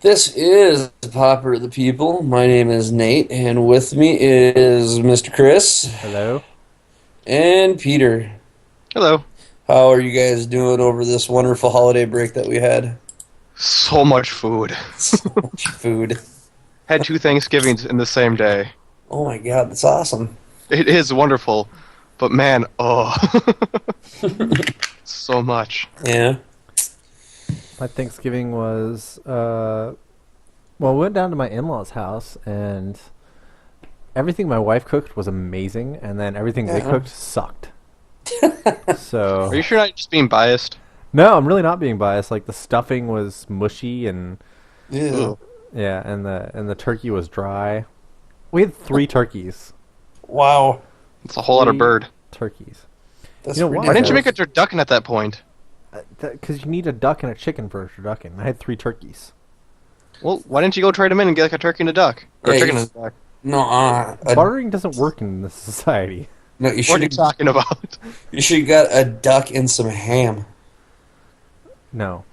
This is Pauper the People. My name is Nate, and with me is Mr. Chris Hello. and Peter. Hello. How are you guys doing over this wonderful holiday break that we had? So much food. So much food. Had two Thanksgivings in the same day. Oh my god, that's awesome. It is wonderful, but man, oh, so much. Yeah. My Thanksgiving was, we went down to my in-laws' house, and everything my wife cooked was amazing, and then everything they Yeah. cooked sucked. Are So, you sure not just being biased? no, I'm really not being biased. Like, the stuffing was mushy, and, Yeah. Ugh. yeah, and the turkey was dry. We had 3 turkeys. Wow. It's a whole lot of Three bird. Turkeys. That's You know why? Why didn't you ridiculous. make a turducken at that point? Because you need a duck and a chicken for a turducken. I had 3 turkeys. Well, why didn't you go trade them in and get like a turkey and a duck? Or a Yeah, chicken you- and a duck? No, Bartering doesn't work in this society. no, you What should are you have talking about? you should have got a duck and some ham. No.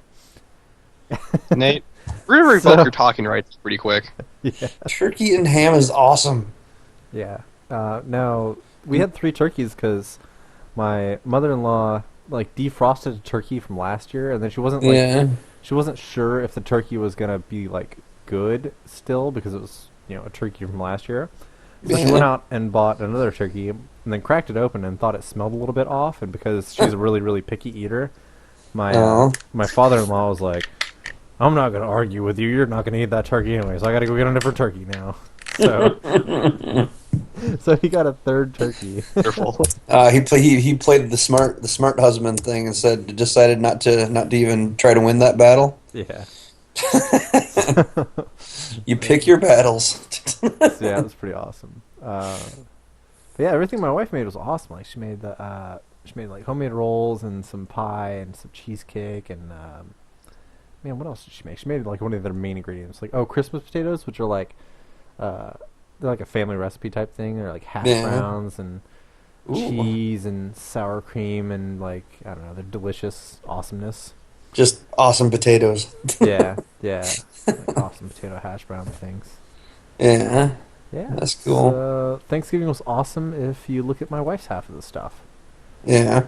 Nate, we're gonna revoke So- your talking rights pretty quick. Yeah. Turkey and ham is awesome. Yeah. No, we had 3 turkeys because my mother-in-law like defrosted a turkey from last year, and then Yeah. she wasn't sure if the turkey was gonna be like good still because it was a turkey from last year. So she Yeah. went out and bought another turkey and then cracked it open and thought it smelled a little bit off. And because she's a really picky eater, Oh. my father-in-law was like, "I'm not gonna argue with you. You're not gonna eat that turkey anyway, so I gotta go get a different turkey now." So. So he got a 3rd turkey. Wonderful. He played the smart husband thing and decided not to even try to win that battle. Yeah. You pick your battles. So yeah, it was pretty awesome. But yeah, everything my wife made was awesome. Like she made like homemade rolls and some pie and some cheesecake and man, what else did she make? She made like one of their main ingredients, like Christmas potatoes, which are like they're like a family recipe type thing. They're like hash Yeah. browns and Ooh. cheese and sour cream and like I don't know, they're delicious awesomeness. Just awesome potatoes. Yeah, yeah, like awesome potato hash brown things. Yeah, Yeah, that's cool. So, Thanksgiving was awesome if you look at my wife's half of the stuff. Yeah.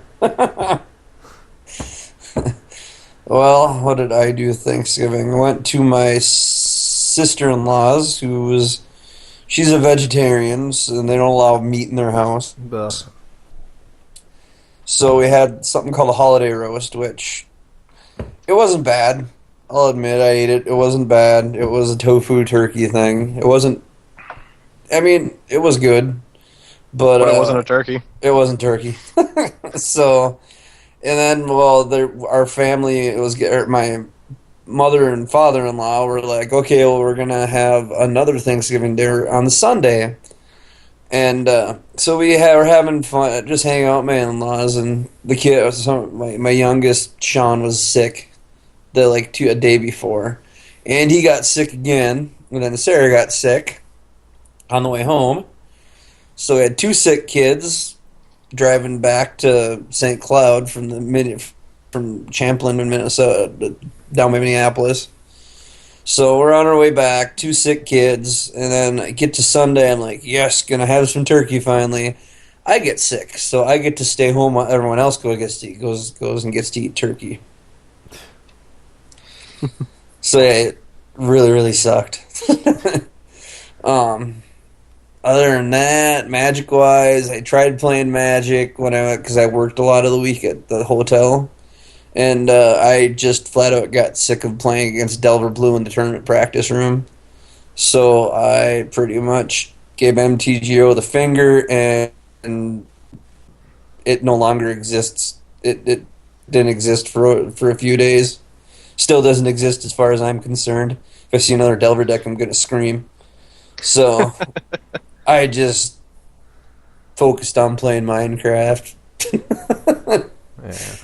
Well, what did I do Thanksgiving? I went to my sister-in-law's, she's a vegetarian, and they don't allow meat in their house. But So we had something called a holiday roast, which it wasn't bad. I'll admit I ate it. It wasn't bad. It was a tofu turkey thing. It wasn't. I mean, it was good, but But it wasn't a turkey. it wasn't turkey. So, and then our family, my mother and father-in-law were like, okay, well, we're gonna have another Thanksgiving dinner on the Sunday. And so we're having fun, just hanging out with my in-laws, and the kid, my youngest, Sean, was sick a day before, and he got sick again, and then Sarah got sick on the way home. So we had 2 sick kids driving back to St. Cloud from Champlin in Minnesota down by Minneapolis. So we're on our way back, 2 sick kids, and then I get to Sunday, I'm like, yes, gonna have some turkey finally. I get sick, so I get to stay home while everyone else goes and gets to eat turkey. So yeah, it really sucked. Other than that, Magic wise, I tried playing Magic because I worked a lot of the week at the hotel. And I just flat out got sick of playing against Delver Blue in the tournament practice room. So I pretty much gave MTGO the finger, and it no longer exists. It didn't exist for a few days. Still doesn't exist as far as I'm concerned. If I see another Delver deck, I'm going to scream. So I just focused on playing Minecraft. yeah,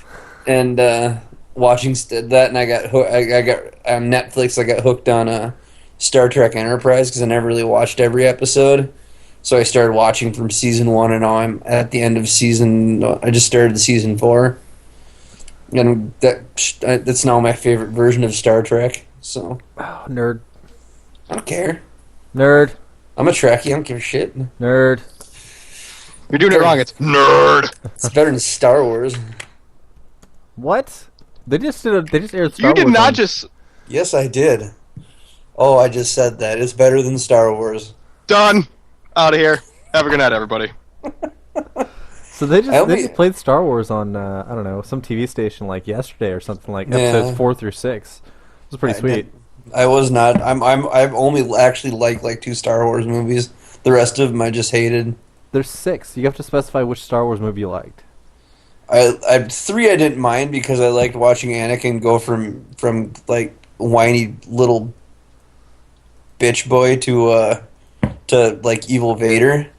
And watching that, and I got on Netflix. I got hooked on Star Trek Enterprise because I never really watched every episode. So I started watching from season 1, and now I'm at the end of season. I just started season 4, and that's now my favorite version of Star Trek. So Oh, nerd. I don't care. Nerd. I'm a Trekkie. I don't give a shit. Nerd. You're doing it wrong. It's nerd. It's better than Star Wars. What? They just aired Star You did Wars not on... just Yes, I did. Oh, I just said that. It's better than Star Wars. done. Out of here. Have a good night, everybody. So they I just played Star Wars on I don't know, some TV station like yesterday or something, like episodes Yeah. 4 through 6. It was pretty sweet. I was not. I've only actually liked like 2 Star Wars movies. The rest of them I just hated. There's 6. You have to specify which Star Wars movie you liked. 3 I didn't mind because I liked watching Anakin go from like whiny little bitch boy to like evil Vader.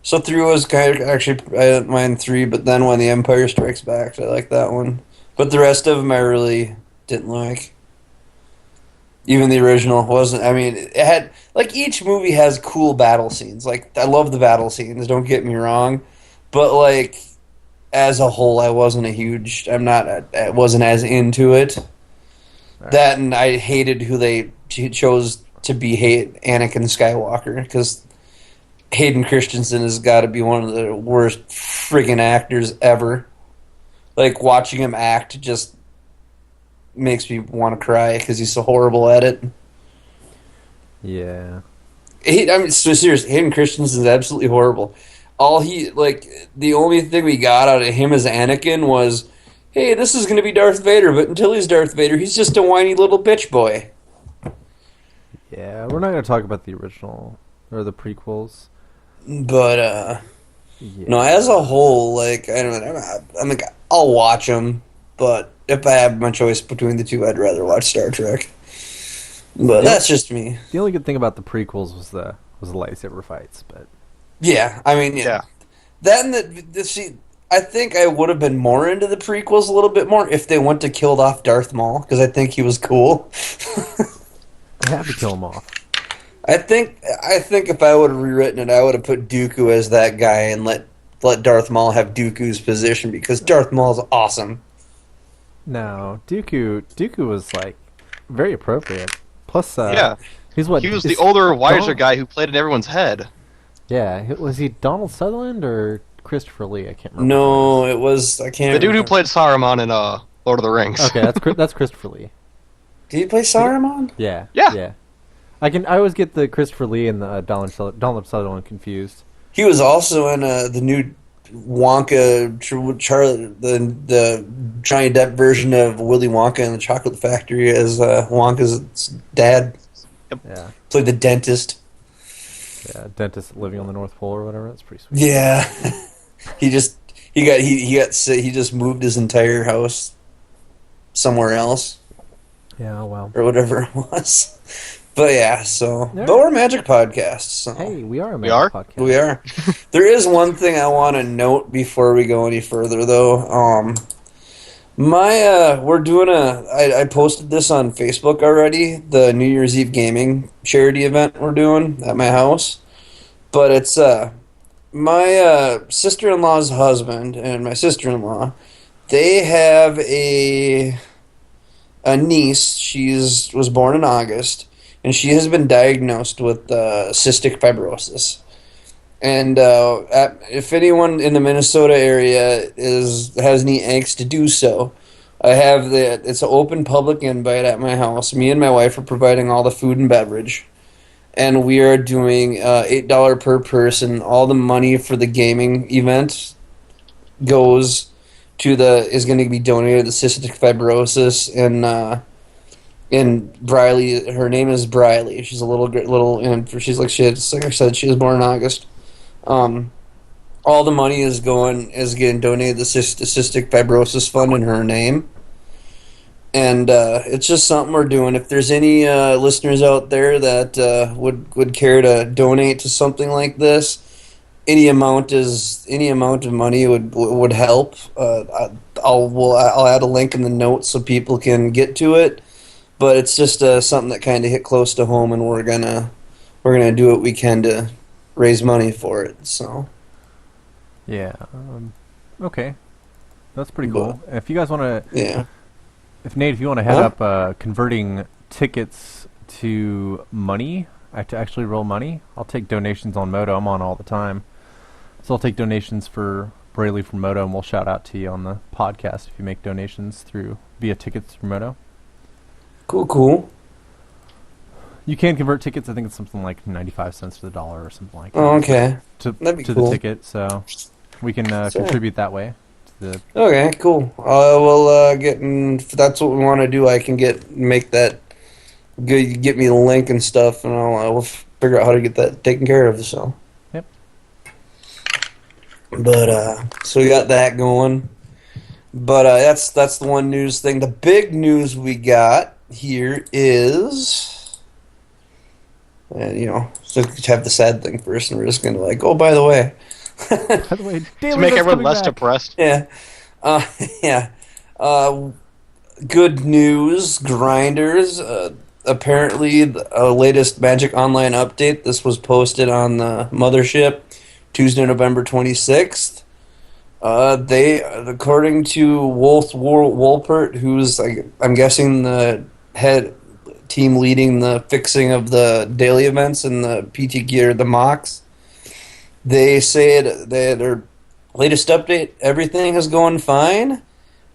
So 3 was kind of actually I didn't mind 3, but then when the Empire Strikes Back, I like that one. But the rest of them I really didn't like. Even the original wasn't. I mean, it had like each movie has cool battle scenes. Like I love the battle scenes. Don't get me wrong, but like as a whole, I wasn't a huge. I'm not. I wasn't as into it. Right. That and I hated who they chose to be Anakin Skywalker because Hayden Christensen has got to be one of the worst friggin' actors ever. Like watching him act just makes me want to cry because he's so horrible at it. Yeah. I mean, so serious. Hayden Christensen is absolutely horrible. The only thing we got out of him as Anakin was, hey, this is going to be Darth Vader, but until he's Darth Vader, he's just a whiny little bitch boy. Yeah, we're not going to talk about the original or the prequels. But Yeah. no, as a whole, like I don't know, I'm like I'll watch them, but if I have my choice between the two, I'd rather watch Star Trek. But that's just me. The only good thing about the prequels was the lightsaber fights, but Yeah, I mean, Yeah. that and see, I think I would have been more into the prequels a little bit more if they went to killed off Darth Maul because I think he was cool. they have to kill him off. I think if I would have rewritten it, I would have put Dooku as that guy and let Darth Maul have Dooku's position because Darth Maul's awesome. No, Dooku was like very appropriate. Plus, Yeah. he's what? He was he's the older, wiser Donald- guy who played in everyone's head. Yeah, was he Donald Sutherland or Christopher Lee? I can't remember. No, it was I can't. The dude who remember. played Saruman in Lord of the Rings. Okay, that's Christopher Lee. Did he play Saruman? Yeah, Yeah. yeah. I always get the Christopher Lee and the Donald Sutherland confused. He was also in the new Wonka Charlie the Johnny Depp version of Willy Wonka and the Chocolate Factory as Wonka's dad. Yeah, Played the dentist. yeah. Dentist living on the North Pole or whatever. That's pretty sweet. Yeah, he got sick. He just moved his entire house somewhere else Yeah. Well. or whatever it was. But yeah, so Yeah. but we're a Magic podcast. So. Hey, we are a We are? podcast. We are. There is one thing I want to note before we go any further, though. We're doing I posted this on Facebook already. The New Year's Eve gaming charity event we're doing at my house, but it's my sister-in-law's husband and my sister-in-law. They have a niece. Was born in August, and she has been diagnosed with cystic fibrosis. And if anyone in the Minnesota area has any angst to do so, I have it's an open public invite at my house. Me and my wife are providing all the food and beverage, and we are doing $8 per person. All the money for the gaming event is going to be donated to cystic fibrosis in Briley. Her name is Briley. She's a little, and she's like like I said, she was born in August. All the money is getting donated to the cystic fibrosis fund in her name, and it's just something we're doing. If there's any listeners out there that would care to donate to something like this, any amount of money would help. I'll add a link in the notes so people can get to it. But it's just something that kind of hit close to home, and we're gonna do what we can to raise money for it. So Yeah. Okay. That's pretty cool. If you guys want to, yeah, if you want to head Huh? up converting tickets to money. I have to actually roll money. I'll take donations on Moto. I'm on all the time. So I'll take donations for Braley from Moto, and we'll shout out to you on the podcast if you make donations via tickets through Moto. Cool. You can convert tickets. I think it's something like 95 cents to the dollar or something like that. Oh, okay. That'd be to cool. the ticket, so we can contribute that way. Okay, cool. We'll if that's what we want to do, I can make that. Get me the link and stuff, and we'll figure out how to get that taken care of. So. Yep. But so we got that going. But that's the one news thing. The big news we got here is, so have the sad thing first, and we're just gonna oh, by the way. By the way, to make everyone less depressed. Yeah. Yeah. Good news, grinders. Apparently, the latest Magic Online update. This was posted on the mothership Tuesday, November 26th. They, according to Wolpert, who's I'm guessing the head team leading the fixing of the daily events and the PT gear, the mocks. They said their latest update, everything is going fine,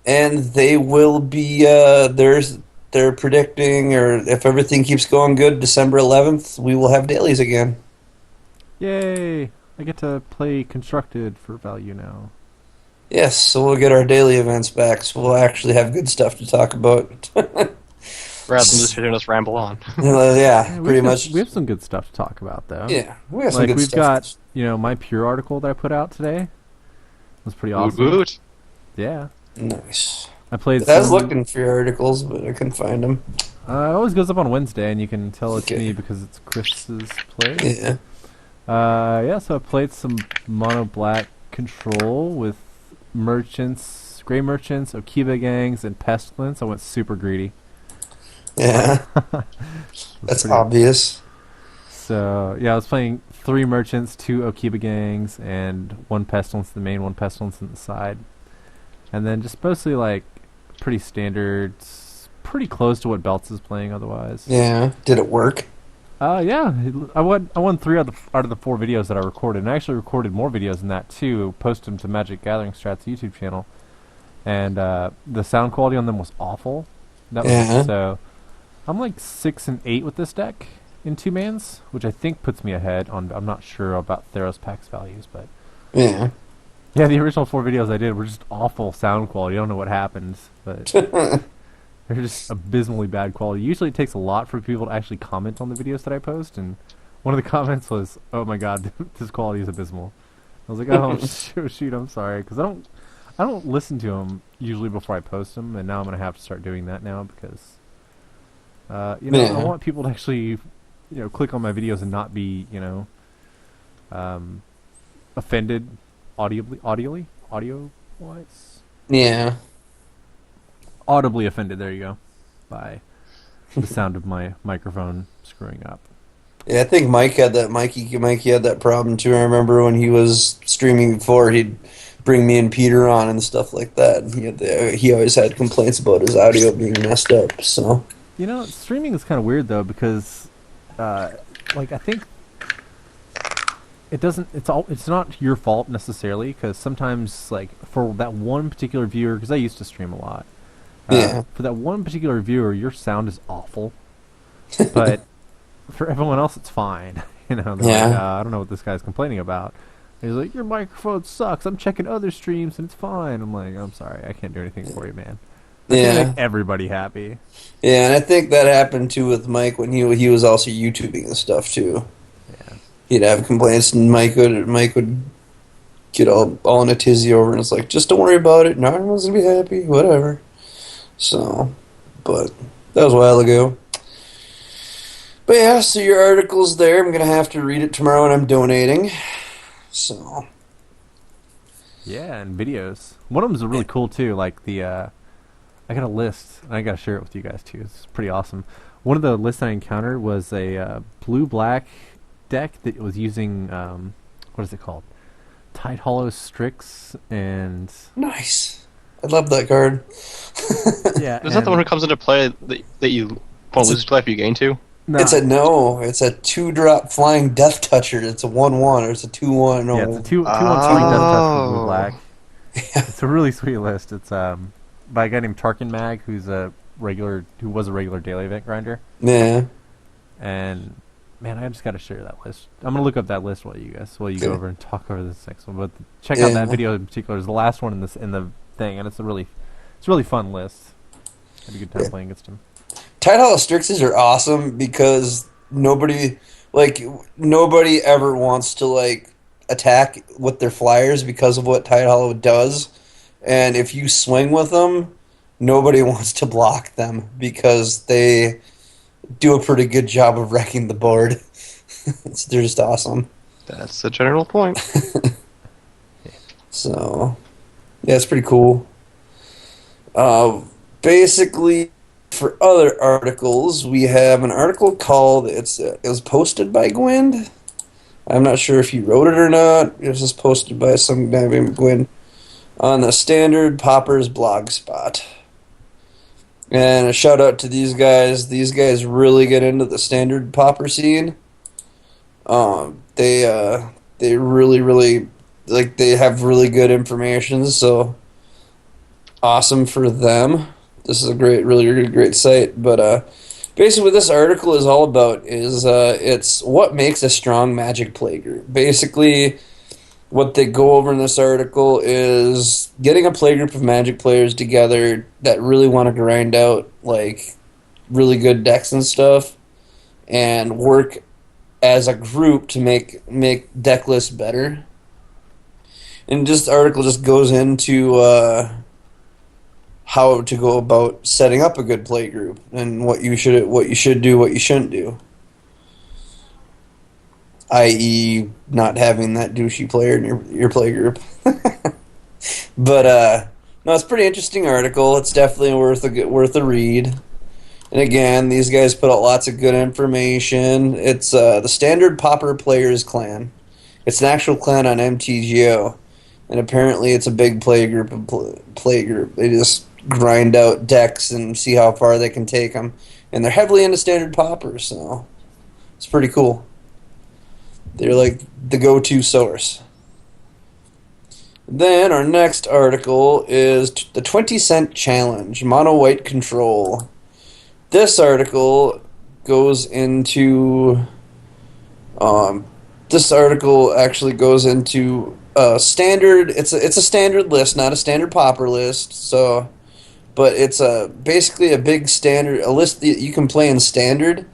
and they will be they're predicting, or if everything keeps going good, December 11th, we will have dailies again. Yay! I get to play Constructed for value now. Yes, so we'll get our daily events back, so we'll actually have good stuff to talk about. Rather than just hearing us ramble on. Yeah, pretty much. We have some good stuff to talk about, though. Yeah, we have some good we've stuff. got, my Pure article that I put out today. It was pretty awesome. Woot. Yeah. Nice. I played. I was looking for your articles, but I couldn't find them. It always goes up on Wednesday, and you can tell it's Okay. me because it's Chris's play. Yeah. So I played some Mono Black Control with merchants, Gray Merchants, Okiba Gangs, and Pestilence. I went super greedy. Yeah. That's obvious. So, I was playing 3 Merchants, 2 Okiba Gangs, and 1 Pestilence in the main, 1 Pestilence in the side. And then just mostly, pretty standard, pretty close to what Belts is playing otherwise. Yeah. Did it work? Yeah. I won 3 out of the 4 videos that I recorded. And I actually recorded more videos than that, too. Posted them to Magic Gathering Strats YouTube channel. And the sound quality on them was awful. So I'm 6 and 8 with this deck in 2-mans, which I think puts me ahead on. I'm not sure about Theros Pack's values, but yeah, the original 4 videos I did were just awful sound quality. I don't know what happened, but they're just abysmally bad quality. Usually, it takes a lot for people to actually comment on the videos that I post, and one of the comments was, "Oh my god, this quality is abysmal." I was like, "Oh shoot, I'm sorry," because I don't listen to them usually before I post them, and now I'm gonna have to start doing that now because I want people to actually click on my videos and not be offended audio wise. Yeah. Audibly offended. There you go. By the sound of my microphone screwing up. Yeah, I think Mikey had that problem too. I remember when he was streaming before, he'd bring me and Peter on and stuff like that. And he always had complaints about his audio being messed up. So streaming is kind of weird though because, I think it doesn't. It's not your fault necessarily because sometimes for that one particular viewer, because I used to stream a lot. For that one particular viewer, your sound is awful, but for everyone else, it's fine. I don't know what this guy's complaining about. He's like, your microphone sucks. I'm checking other streams and it's fine. I'm like, I'm sorry, I can't do anything for you, man. I can make everybody happy. Yeah, and I think that happened too with Mike when he was also YouTubing and stuff too. Yeah, he'd have complaints, and Mike would get all in a tizzy over, and it's like, just don't worry about it. No everyone's gonna be happy, whatever. So, but that was a while ago. But yeah, so your article's there. I'm gonna have to read it tomorrow, and I'm donating. So. Yeah, and videos. One of them's really cool too. I got a list, and I gotta share it with you guys too. It's pretty awesome. One of the lists I encountered was a blue-black deck that was using what is it called? Tide Hollow Strix and Nice. I love that card. Yeah, is that the one who comes into play that you Opponent loses to life, you gain 2. It's No. a no. It's a 2-drop flying death toucher. It's a 1/1 or it's a 2/1. Yeah, it's a No. 2/1 flying death touch for blue black. It's a really sweet list. It's by a guy named Tarkin Mag, who was a regular daily event grinder. Yeah. And man, I just got to share that list. I'm gonna look up that list while you Okay. go over and talk over this next one. But check out that Yeah. video in particular. It's the last one in the thing, and it's a really fun list. Had a good time playing against him. Tide Hollow Strixes are awesome because nobody ever wants to attack with their flyers because of what Tide Hollow does. And if you swing with them, nobody wants to block them because they do a pretty good job of wrecking the board. They're just awesome. That's the general point. So, yeah, it's pretty cool. Basically, for other articles, we have an article called it was posted by Gwyn. I'm not sure if he wrote it or not. It was just posted by some guy named Gwyn on the Standard Pauper's blog spot. And a shout out to these guys. These guys really get into the Standard Pauper scene. They really they have really good information. So awesome for them. This is a really great site. But basically, what this article is all about is it's what makes a strong Magic play group. Basically, what they go over in this article is getting a play group of Magic players together that really want to grind out really good decks and stuff, and work as a group to make deck lists better. And just the article just goes into how to go about setting up a good play group and what you should do, what you shouldn't do. I.e., not having that douchey player in your play group. But no, it's a pretty interesting article. It's definitely worth a read. And again, these guys put out lots of good information. It's the Standard Pauper Players Clan. It's an actual clan on MTGO, and apparently it's a big play group. They just grind out decks and see how far they can take them, and they're heavily into Standard Pauper, so it's pretty cool. They're like the go-to source. Then our next article is the 20-cent challenge, mono white control. This article goes into standard. It's a standard list, not a standard Pauper list. So, but it's basically a list that you can play in standard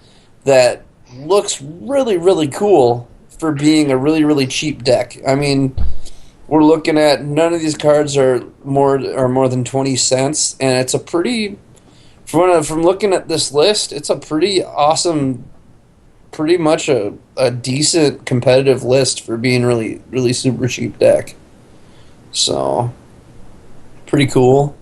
that looks really cool for being a really cheap deck. I mean, we're looking at none of these cards are more than 20 cents, and it's a pretty from looking at this list, it's a pretty awesome, pretty much a decent competitive list for being really super cheap deck. So, pretty cool.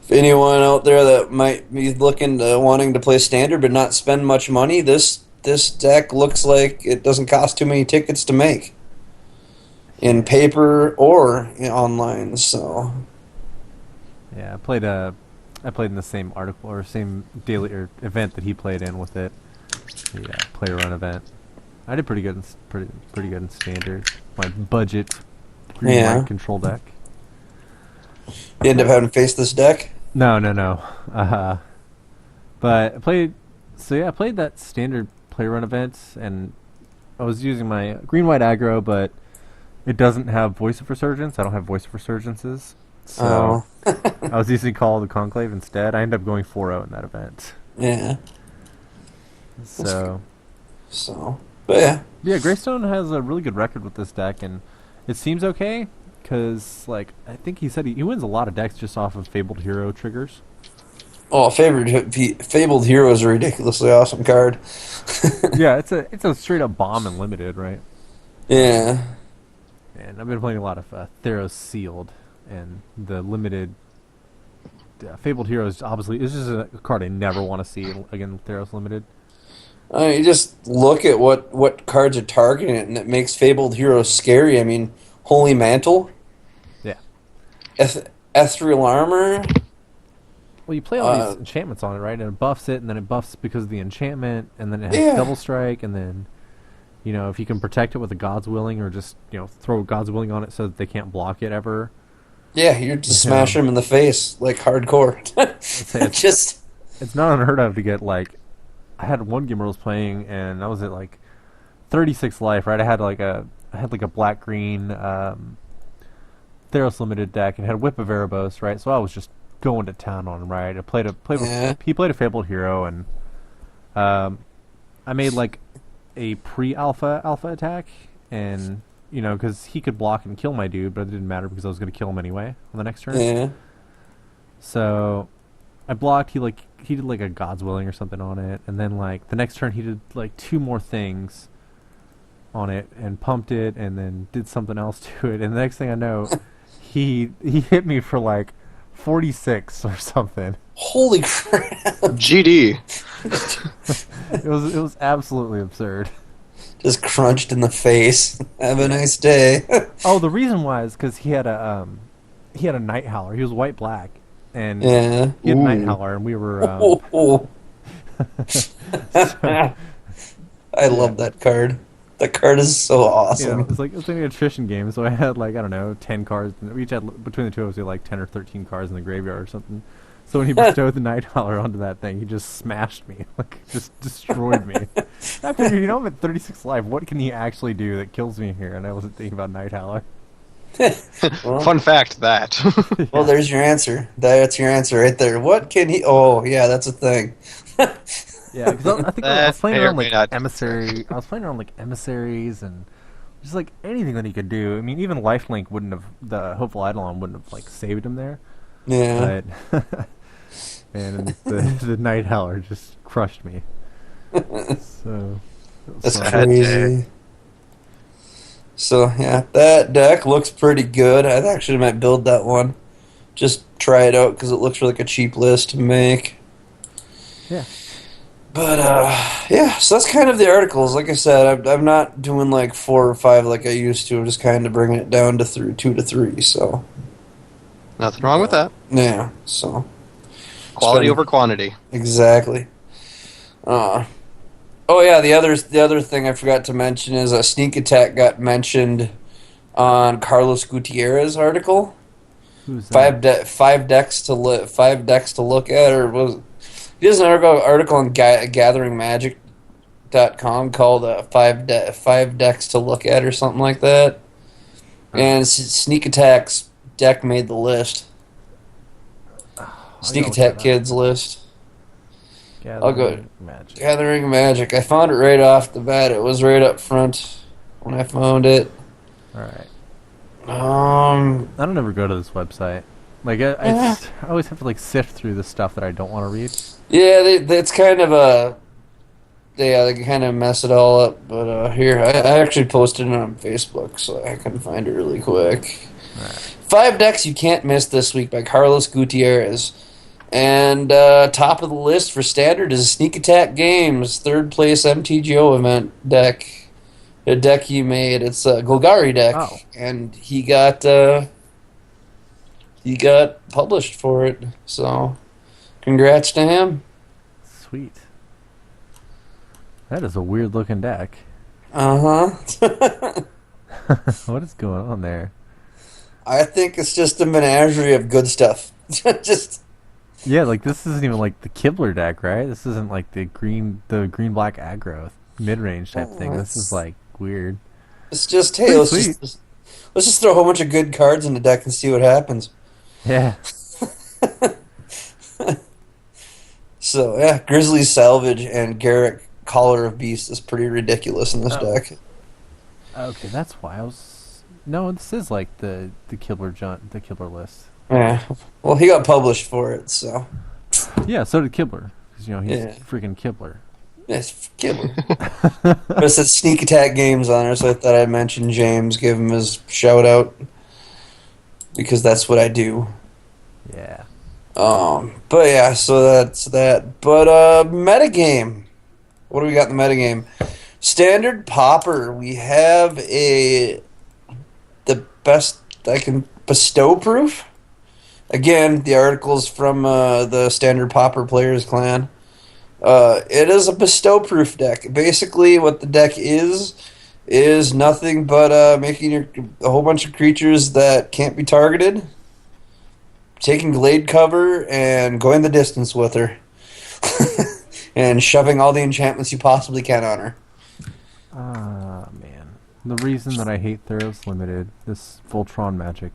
If anyone out there that might be wanting to play standard but not spend much money, this deck looks like it doesn't cost too many tickets to make in paper or online. So, yeah, I played in the same article or same daily or event that he played in with it. The player run event. I did pretty good in standard. My budget green white control deck. You end up having to face this deck? No. But I played that standard player run event, and I was using my green white aggro, but it doesn't have Voice of Resurgence. I don't have Voice of Resurgences. So I was using Call of the Conclave instead. I ended up going 4-0 in that event. Yeah. So, but yeah. Yeah, Greystone has a really good record with this deck, and it seems okay, because, I think he said he wins a lot of decks just off of Fabled Hero triggers. Oh, Fabled Hero is a ridiculously awesome card. Yeah, it's a straight-up bomb and limited, right? Yeah. And I've been playing a lot of Theros Sealed, and the limited Fabled Hero is obviously this is a card I never want to see again with Theros Limited. You just look at what cards are targeting it, and it makes Fabled Hero scary. I mean, Holy Mantle, Yeah. Ethereal Armor, Well, you play all these enchantments on it, right? And it buffs it, and then it buffs because of the enchantment, and then it has Yeah. double strike, and then if you can protect it with a God's Willing, or just throw God's Willing on it so that they can't block it ever. Yeah, you're just You know, smashing him in the face like hardcore. I'd say Just it's not unheard of to get like. I had one game where I was playing, and I was at like 36 life, right? I had like a black green Theros limited deck, and had Whip of Erebos, right? So I was just going to town on him, right? yeah, He played a Fabled Hero, and I made like a pre-alpha attack, and because he could block and kill my dude, but it didn't matter because I was going to kill him anyway on the next turn. yeah. So I blocked. He did like a God's Willing or something on it, and then like the next turn he did like two more things on it and pumped it, and then did something else to it, and the next thing I know, he hit me for like 46 or something. Holy crap! GD. It was absolutely absurd. Just crunched in the face. Have a nice day. Oh, the reason why is because he had a Night Howler. He was white black, and Yeah. he had a Night Ooh. Howler, and we were. Oh. So, I love that card. That card is so awesome. it's like an attrition game. So I had like I don't know 10 cards. And we each had between the two of us we had like 10 or 13 cards in the graveyard or something. So when he bestowed the Night Howler onto that thing, he just smashed me, like just destroyed me. I figured, I'm at 36 life. What can he actually do that kills me here? And I wasn't thinking about Night Howler. Well, Fun fact, that. well, there's your answer. That's your answer right there. What can he? Oh, yeah, that's a thing. Yeah, because I think I was That playing may or around may like not be emissary. I was playing around like emissaries and just like anything that he could do. I mean, even Lifelink wouldn't have the Hopeful Eidolon wouldn't have like saved him there. Yeah. But and the Night Howler just crushed me. So it was That's fun. crazy. So, yeah, that deck looks pretty good. I actually might build that one. Just try it out because it looks like a cheap list to make. Yeah. But, yeah, so that's kind of the articles. Like I said, I'm not doing like 4 or 5 like I used to. I'm just kind of bringing it down to 2 to 3, so. Nothing wrong with that. Yeah, so. Quality over quantity. Exactly. Oh yeah, the other thing I forgot to mention is a sneak attack got mentioned on Carlos Gutierrez article. Who's that? Five decks to look at, or was he has an article on GatheringMagic.com called five decks to look at or something like that. And Sneak Attack's deck made the list. Sneak look Attack that up. Kids list. I'll go. Gathering Magic. Gathering Magic. I found it right off the bat. It was right up front when I found it. All right. Um, I don't ever go to this website. Like I always have to like sift through the stuff that I don't want to read. yeah, it's kind of a. Yeah, they kind of mess it all up. But here, I actually posted it on Facebook, so I can find it really quick. All right. 5 decks you can't miss this week by Carlos Gutierrez. And top of the list for standard is Sneak Attack Games, 3rd place MTGO event deck. A deck he made. It's a Golgari deck, Oh. and he got published for it. So, congrats to him. Sweet. That is a weird looking deck. Uh huh. What is going on there? I think it's just a menagerie of good stuff. Just Yeah, like this isn't even like the Kibler deck, right? This isn't like the green black aggro mid range type thing. This is like weird. it's just hey, Pretty let's sweet. let's just throw a whole bunch of good cards in the deck and see what happens. Yeah. So yeah, Grizzly Salvage and Garrett Collar of Beast is pretty ridiculous in this Oh. deck. Okay, that's why I was. No, this is like the Kibler list. Yeah. Well, he got published for it, so Yeah, so did Kibler because he's Yeah. freaking Kibler. it's killer. But it says Sneak Attack Games on there, so I thought I'd mention James, give him his shout out because that's what I do. Yeah. But yeah, so that's that. But metagame. What do we got in the metagame? Standard Pauper. We have the best I can bestow proof. Again, the article's from the standard Pauper Players clan. It is a bestow-proof deck. Basically, what the deck is nothing but making a whole bunch of creatures that can't be targeted, taking glade cover, and going the distance with her, and shoving all the enchantments you possibly can on her. Ah, man. The reason that I hate Theros Limited, this Voltron magic.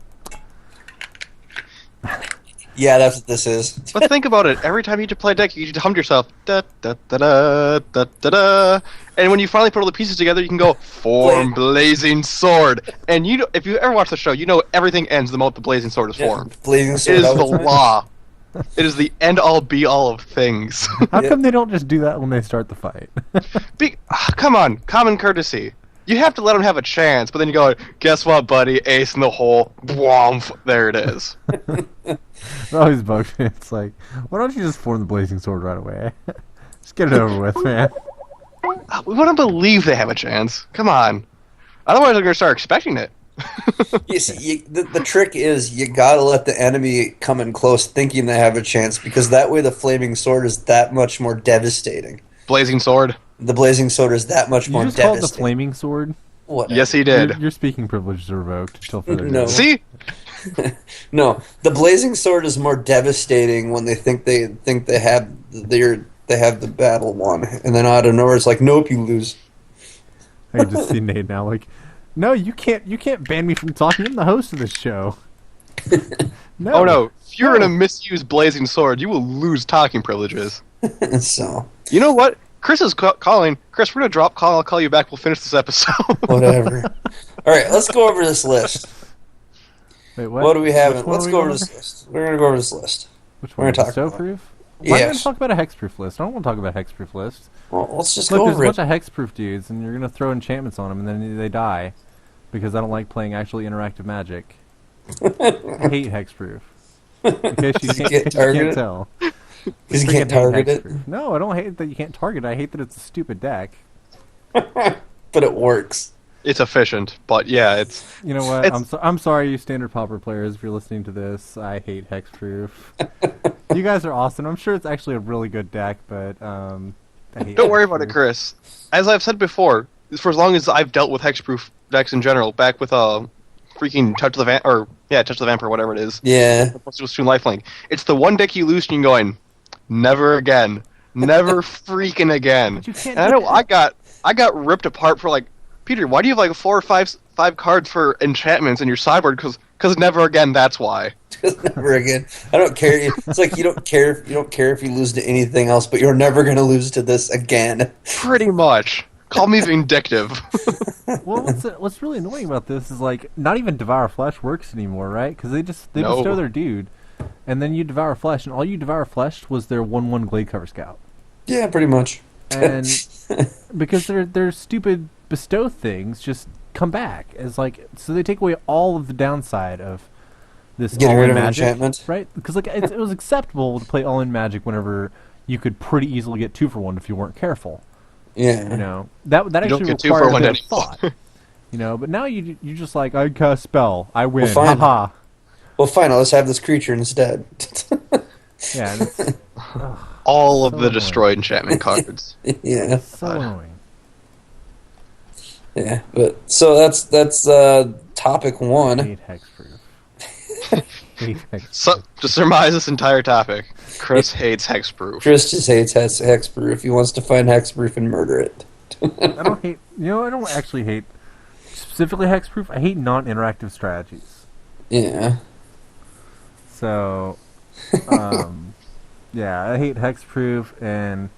Yeah, that's what this is. But think about it. Every time you play a deck, you hum to yourself, da da da da da da da. And when you finally put all the pieces together, you can go form blazing sword. And you know, if you ever watch the show, you know everything ends the moment the blazing sword is formed. Blazing It sword. is the law. It is the end all be all of things. How Yeah. come they don't just do that when they start the fight? Come on, common courtesy. You have to let them have a chance, but then you go, guess what, buddy? Ace in the hole. Bwomp. There it is. It always bugs me. It's like, why don't you just form the blazing sword right away? Just get it over with, man. We wouldn't believe they have a chance. Come on. Otherwise, they're going to start expecting it. You see, the trick is you gotta let the enemy come in close thinking they have a chance, because that way the flaming sword is that much more devastating. Blazing sword. The blazing sword is that much You more just called it the devastating. flaming sword? Whatever. Yes, he did. Your speaking privileges are revoked until further No. notice. See? No, the blazing sword is more devastating when they think they have the battle won, and then out of nowhere it's like, nope, you lose. I can just see Nate now, like, no, you can't ban me from talking. I'm the host of this show. No. Oh no. If you're going to misuse blazing sword, you will lose talking privileges. So You know what? Chris is calling. Chris, we're going to drop call. I'll call you back. We'll finish this episode. whatever. All right, let's go over this list. Wait, What do we have? Which one Let's are we go over going this list. We're gonna go over this list. Which We're one? gonna talk about Bestow-proof? Why are we Yes. going to talk about a hexproof list? I don't want to talk about a hexproof list. Well, let's just Look, go there's a over bunch it. of hexproof dudes, and you're going to throw enchantments on them, and then they die. Because I don't like playing actually interactive magic. I hate hexproof. In case you Does it can't, get in case you targeted? can't tell. Because you Freaking can't hate target it, hexproof. No, I don't hate that you can't target it. I hate that it's a stupid deck. but it works. It's efficient, but yeah, it's... You know what? It's- I'm sorry, you standard Pauper players, if you're listening to this. I hate hexproof. You guys are awesome. I'm sure it's actually a really good deck, but I hate Don't worry about it, hexproof. Chris. As I've said before, for as long as I've dealt with hexproof decks in general, back with freaking Touch of the Touch of the Vamp or whatever it is, Yeah. plus it was Toon Lifelink. It's the one deck you lose and you're going, never again, never freaking again. But you can't And I do know I got ripped apart for like, Peter, why do you have like 4 or 5 cards for enchantments in your sideboard? Because never again. That's why. Never again. I don't care. It's like you don't care if you lose to anything else, but you're never gonna lose to this again. Pretty much. Call me vindictive. Well, what's really annoying about this is like not even Devour Flesh works anymore, right? Because they No. bestow their dude, and then you Devour Flesh, and all you Devour Flesh was their 1/1 Glade Cover Scout, Yeah, pretty much. and because their stupid bestow things just come back as like, so they take away all of the downside of this Getting all-in rid of magic, enchantment. right? Because like it was acceptable to play all-in magic whenever you could pretty easily get 2-for-1 if you weren't careful. Yeah. You know that You don't actually get 2 required for a 1 bit of anymore. thought. You know, but now you just like, I cast spell, I win, fine. haha. Well, fine. Let's have this creature instead. Yeah, and it's All of So the destroyed enchantment cards. Yeah. so annoying. Yeah. But so that's topic I one. hate hexproof. Hate hexproof. So, to surmise this entire topic, Chris hates hexproof. Chris just hates hexproof. He wants to find hexproof and murder it. I don't hate. You know, I don't actually hate specifically hexproof. I hate non-interactive strategies. Yeah. So, yeah, I hate hexproof, and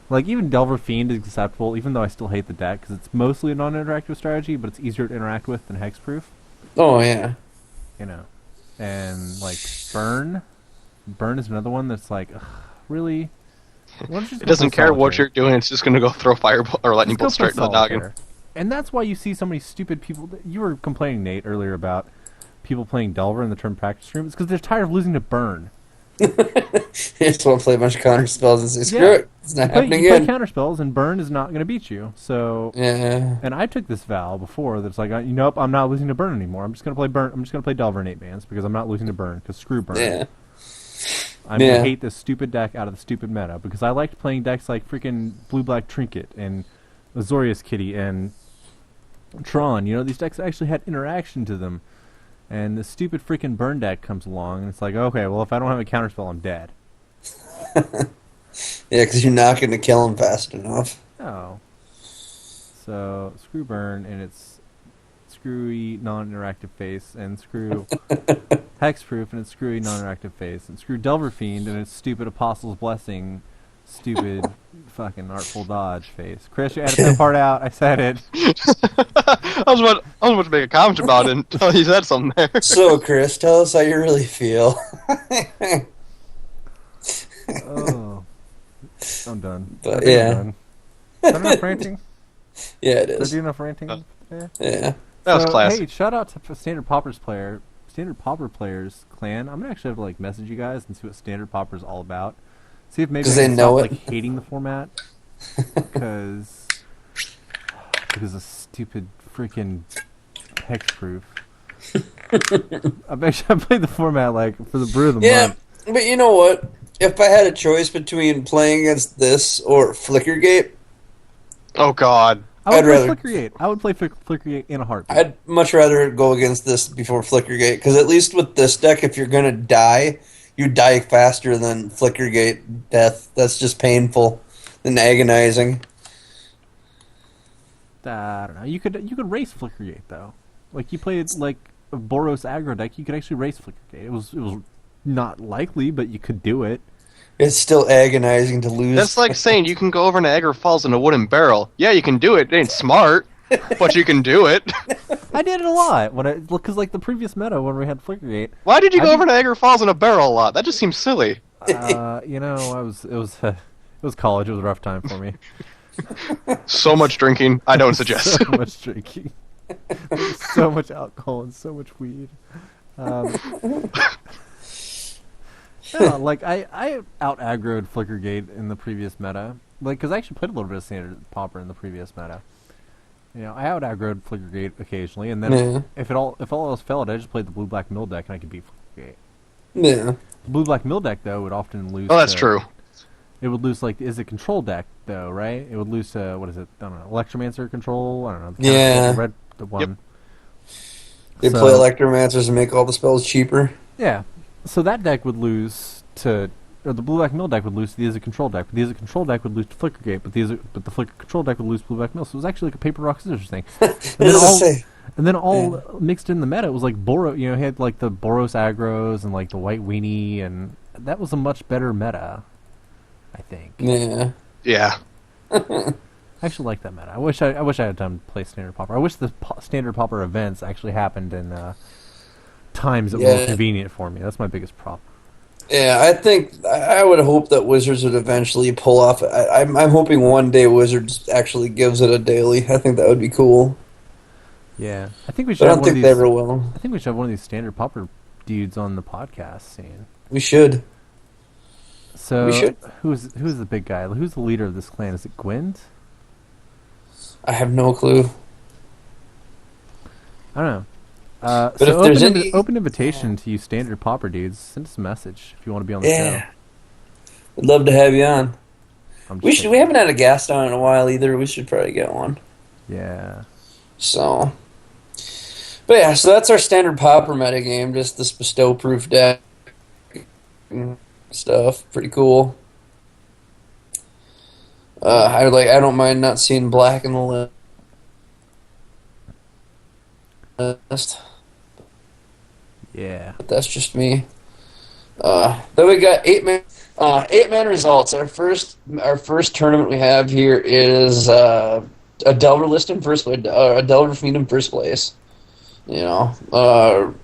like even Delver Fiend is acceptable, even though I still hate the deck because it's mostly a non-interactive strategy, but it's easier to interact with than hexproof. Oh yeah. You know, and like burn is another one that's like, ugh, really. Why don't you just It go doesn't play care what solitaire? you're doing, it's just going to go throw fireball or lightning Just go bolt play straight to the noggin. solitaire. And that's why you see so many stupid people. You were complaining, Nate, earlier about people playing Delver in the turn practice room. It's because they're tired of losing to burn. You just want to play a bunch of counter spells and say, screw Yeah, it, it's not you happening play again. counter spells, and burn is not going to beat you. So, Yeah, and I took this vow before that's like, nope, I'm not losing to burn anymore. I'm just going to play burn. I'm just going to play Delver in 8 mans because I'm not losing to burn because screw burn. yeah, I'm going to yeah. hate this stupid deck out of the stupid meta because I liked playing decks like freaking Blue Black Trinket and Azorius Kitty and Tron. You know, these decks actually had interaction to them. And the stupid freaking burn deck comes along, and it's like, okay, well, if I don't have a counterspell, I'm dead. Yeah, because you're not going to kill him fast enough. Oh. So, screw burn, and its screwy non-interactive face, and screw hexproof, and its screwy non-interactive face, and screw Delver Fiend, and its stupid Apostle's Blessing, stupid fucking Artful Dodge face. Chris, you edit that part out. I said it. I was about to make a comment about it until you said something there. So, Chris, tell us how you really feel. Oh. I'm done. I But think I'm yeah, done. Is that enough ranting? yeah, it Did I is. do enough ranting? Yeah. Yeah. That was So, classic. hey, shout out to Standard Pauper Players clan. I'm gonna actually have to like message you guys and see what Standard Pauper is all about. See if maybe I 'Cause they can know stop it. like hating the format because of stupid freaking hexproof. I've played the format like for the brew of the Yeah, month. but you know what? If I had a choice between playing against this or Flickergate, Oh God. I would I'd play rather- Flickergate. I would play Flickergate in a heartbeat. I'd much rather go against this before Flickergate, because at least with this deck, if you're gonna die, you die faster than Flickergate death. That's just painful and agonizing. I don't know. You could race Flickergate though. Like you played like a Boros aggro deck, you could actually race Flickergate. It was not likely, but you could do it. It's still agonizing to lose. That's like saying you can go over Niagara Falls in a wooden barrel. Yeah, you can do it. It ain't smart, but you can do it. I did it a lot because like the previous meta when we had Flickergate. Why did you I go did- over Niagara Falls in a barrel a lot? That just seems silly. You know, it was college. It was a rough time for me. So much drinking. I don't suggest. So much drinking, so much alcohol, and so much weed. Yeah, like I out aggroed Flickergate in the previous meta, like because I actually played a little bit of Standard Pauper in the previous meta. You know, I out aggroed Flickergate occasionally, and then Yeah. if all else failed, I just played the Blue Black Mill deck and I could beat Flickergate. Yeah. The Blue Black Mill deck though would often lose. Oh, that's to- true. It would lose like is it control deck though, right? It would lose to what is it? I don't know, Electromancer control. I don't know. Yeah. The one. They So- play Electromancers and make all the spells cheaper. Yeah. So that deck would lose to, or the Blue Black Mill deck would lose to the Is It Control deck, but the Is It Control deck would lose to Flickergate, but the Flicker Control deck would lose to Blue Black Mill. So it was actually like a paper rock scissors thing. And then all mixed in the meta, it was like Boros. You know, he had like the Boros aggros and like the White Weenie, and that was a much better meta, I think. Yeah. Yeah. I actually like that meta. I wish I had time to play Standard Pauper. I wish the Standard Pauper events actually happened in times that were more convenient for me. That's my biggest problem. Yeah, I think I would hope that Wizards would eventually pull off. I'm hoping one day Wizards actually gives it a daily. I think that would be cool. Yeah, I think we should. But I have don't one of think these, they ever will. I think we should have one of these Standard Pauper dudes on the podcast scene. We should. So We should. Who's the big guy? Who's the leader of this clan? Is it Gwent? I have no clue. I don't know. But So if there's any- open invitation to you Standard Pauper dudes. Send us a message if you want to be on the Yeah. show. We'd love to have you on. I'm just We should. saying. We haven't had a guest on in a while either. We should probably get one. Yeah. So, but yeah, so that's our Standard Pauper metagame. Just this bestow-proof deck and stuff. Pretty cool. I don't mind not seeing black in the list. Yeah. But that's just me. Then we got 8-man results. Our first tournament we have here is a Delver list in first place, a Delver Fiend in first place. You know,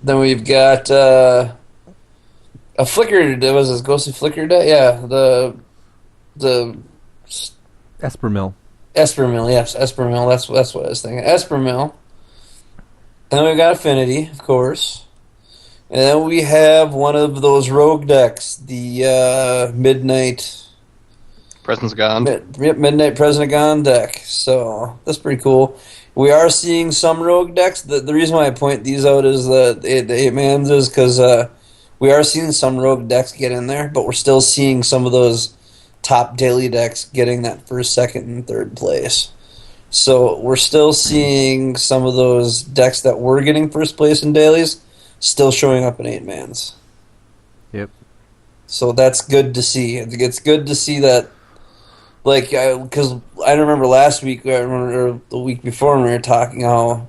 then we've got a Flicker. Was it Ghostly Flicker deck? Yeah, the Espermill. Espermill. Yes, Espermill. That's what I was thinking. Espermill. Then we've got Affinity, of course. And then we have one of those rogue decks, the Presence gone. Midnight President deck. So that's pretty cool. We are seeing some rogue decks. The reason why I point these out is the 8 mans is because we are seeing some rogue decks get in there, but we're still seeing some of those top daily decks getting that first, second, and third place. So we're still seeing some of those decks that were getting first place in dailies still showing up in 8 mans. Yep. So that's good to see. It's good to see that, like, because I remember last week, or the week before, when we were talking how,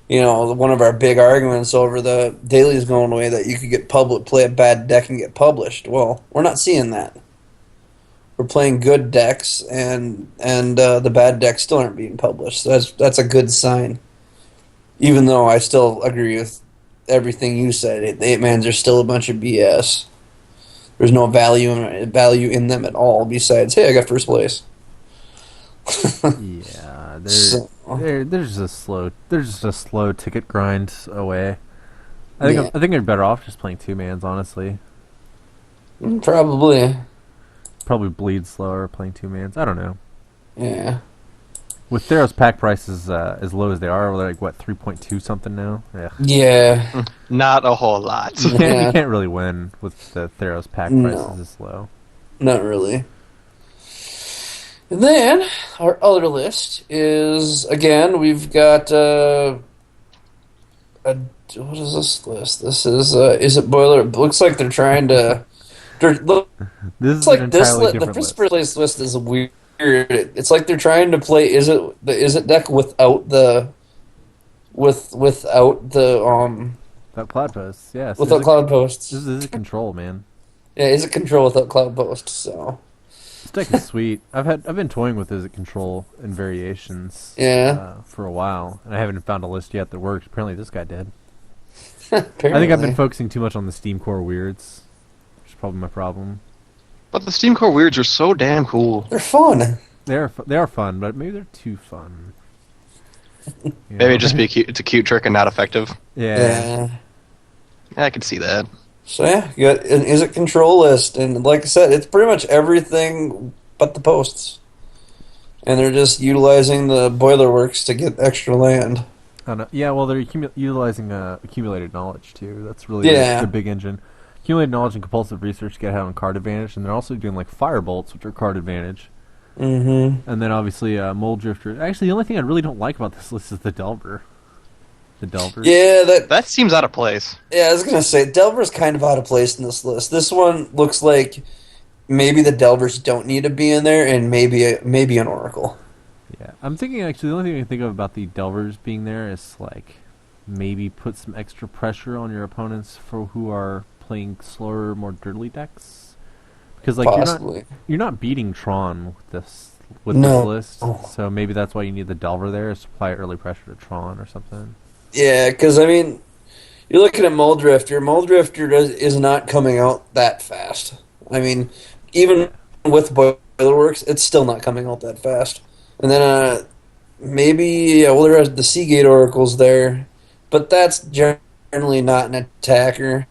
one of our big arguments over the dailies going away, that you could play a bad deck and get published. Well, we're not seeing that. We're playing good decks, and the bad decks still aren't being published. So that's a good sign. Even though I still agree with everything you said, the 8 mans are still a bunch of BS. There's no value in them at all. Besides, hey, I got first place. Yeah, So, there's just a slow ticket grind away. I think they're better off just playing 2 mans, honestly. probably, Probably bleed slower playing 2 mans. I don't know. yeah. With Theros pack prices as low as they are, we're like what 3.2 something now. Yeah, Yeah. Not a whole lot. you Yeah. can't really win with the Theros pack No. prices this low. Not really. And then our other list is, again, we've got what is this list? This is it Boiler? It looks like they're trying to. Looks This is an like this entirely the different first list. place list is weird. It's like they're trying to play the Is It deck without the without the Without cloud posts, yes. without cloud posts. This is a control, man. Yeah, Is It control without cloud posts? So This deck is sweet. I've been toying with Is It control and variations. Yeah. For a while, and I haven't found a list yet that works. Apparently, this guy did. apparently. I think I've been focusing too much on the Steam Core weirds, which is probably my problem. But the Steam Core weirds are so damn cool. They're fun. They are fun, but maybe they're too fun. You Maybe know? it'd just be cute. It's a cute trick and not effective. Yeah. Yeah, I could see that. So yeah, you got an Is It control list, and like I said, it's pretty much everything but the posts, and they're just utilizing the boiler works to get extra land. I know. Yeah, well, they're utilizing accumulated knowledge too. That's really Yeah. the big engine. Accumulated knowledge and compulsive research get having card advantage, and they're also doing like fire bolts, which are card advantage. Mm-hmm. And then obviously Mold Drifter. Actually, the only thing I really don't like about this list is the Delver. The Delver. Yeah, That seems out of place. I was gonna say Delver's kind of out of place in this list. This one looks like maybe the Delvers don't need to be in there, and maybe an Oracle. Yeah, I'm thinking actually the only thing I can think of about the Delvers being there is like maybe put some extra pressure on your opponents for who are playing slower, more dirtly decks. Because like Possibly. you're not beating Tron with this No. list, so maybe that's why you need the Delver there is to apply early pressure to Tron or something. Yeah, because I mean, you're looking at Mold Drifter. Mold Drifter is not coming out that fast. I mean, even with Boilerworks, it's still not coming out that fast. And then there are the Seagate Oracles there, but that's generally not an attacker.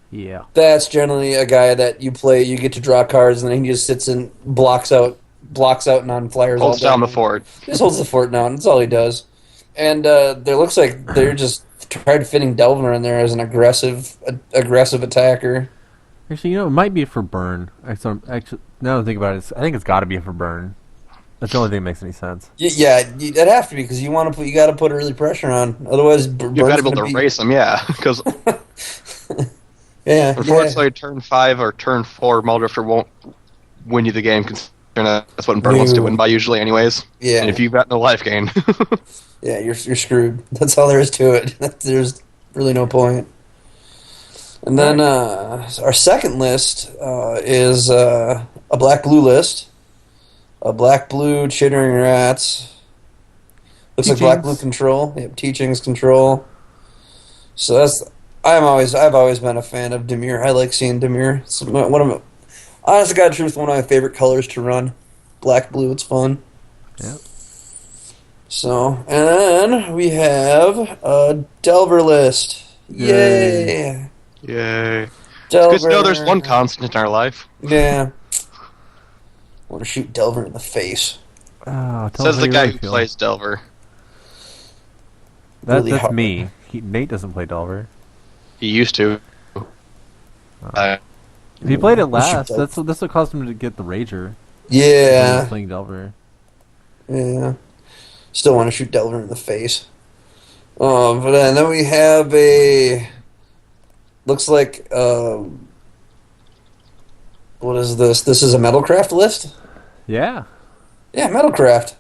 Yeah. That's generally a guy that you play, you get to draw cards, and then he just sits and blocks out non-flyers. Holds down the fort. Just holds the fort down. That's all he does. And there looks like they're just tried fitting Delver in there as an aggressive attacker. Actually, it might be for burn. Actually, now that I think about it, I think it's got to be for burn. That's the only thing that makes any sense. Yeah, it'd have to be because you got to put early pressure on. Otherwise, You've got to be able to race them, yeah. Because yeah, unfortunately, turn 5 or turn 4, Muldrifter won't win you the game. Considering that's what burn wants to win by usually, anyways. Yeah. And if you've got no life gain. Yeah, you're screwed. That's all there is to it. There's really no point. And then our second list is a black-blue list. A black-blue Chittering Rats. Looks like black-blue control. Yep, Teachings control. So I've always been a fan of Dimir. I like seeing Dimir. It's honest to God truth, one of my favorite colors to run. Black-blue, it's fun. Yeah. So, and then we have a Delver list. Yay. Yeah. Yay. It's good to know there's one Delver. constant in our life. Yeah. I want to shoot Delver in the face. Oh, tell us Says how the you guy really who feel. plays Delver. Really That's hard. me. Nate doesn't play Delver. He used to. Uh, If he played it You shoot last, that's what caused him to get the Rager. When he was Yeah. playing Delver. Yeah. Still want to shoot Delver in the face. But then we have a. Looks like. What is this? This is a Metalcraft list? Yeah. Yeah, Metalcraft.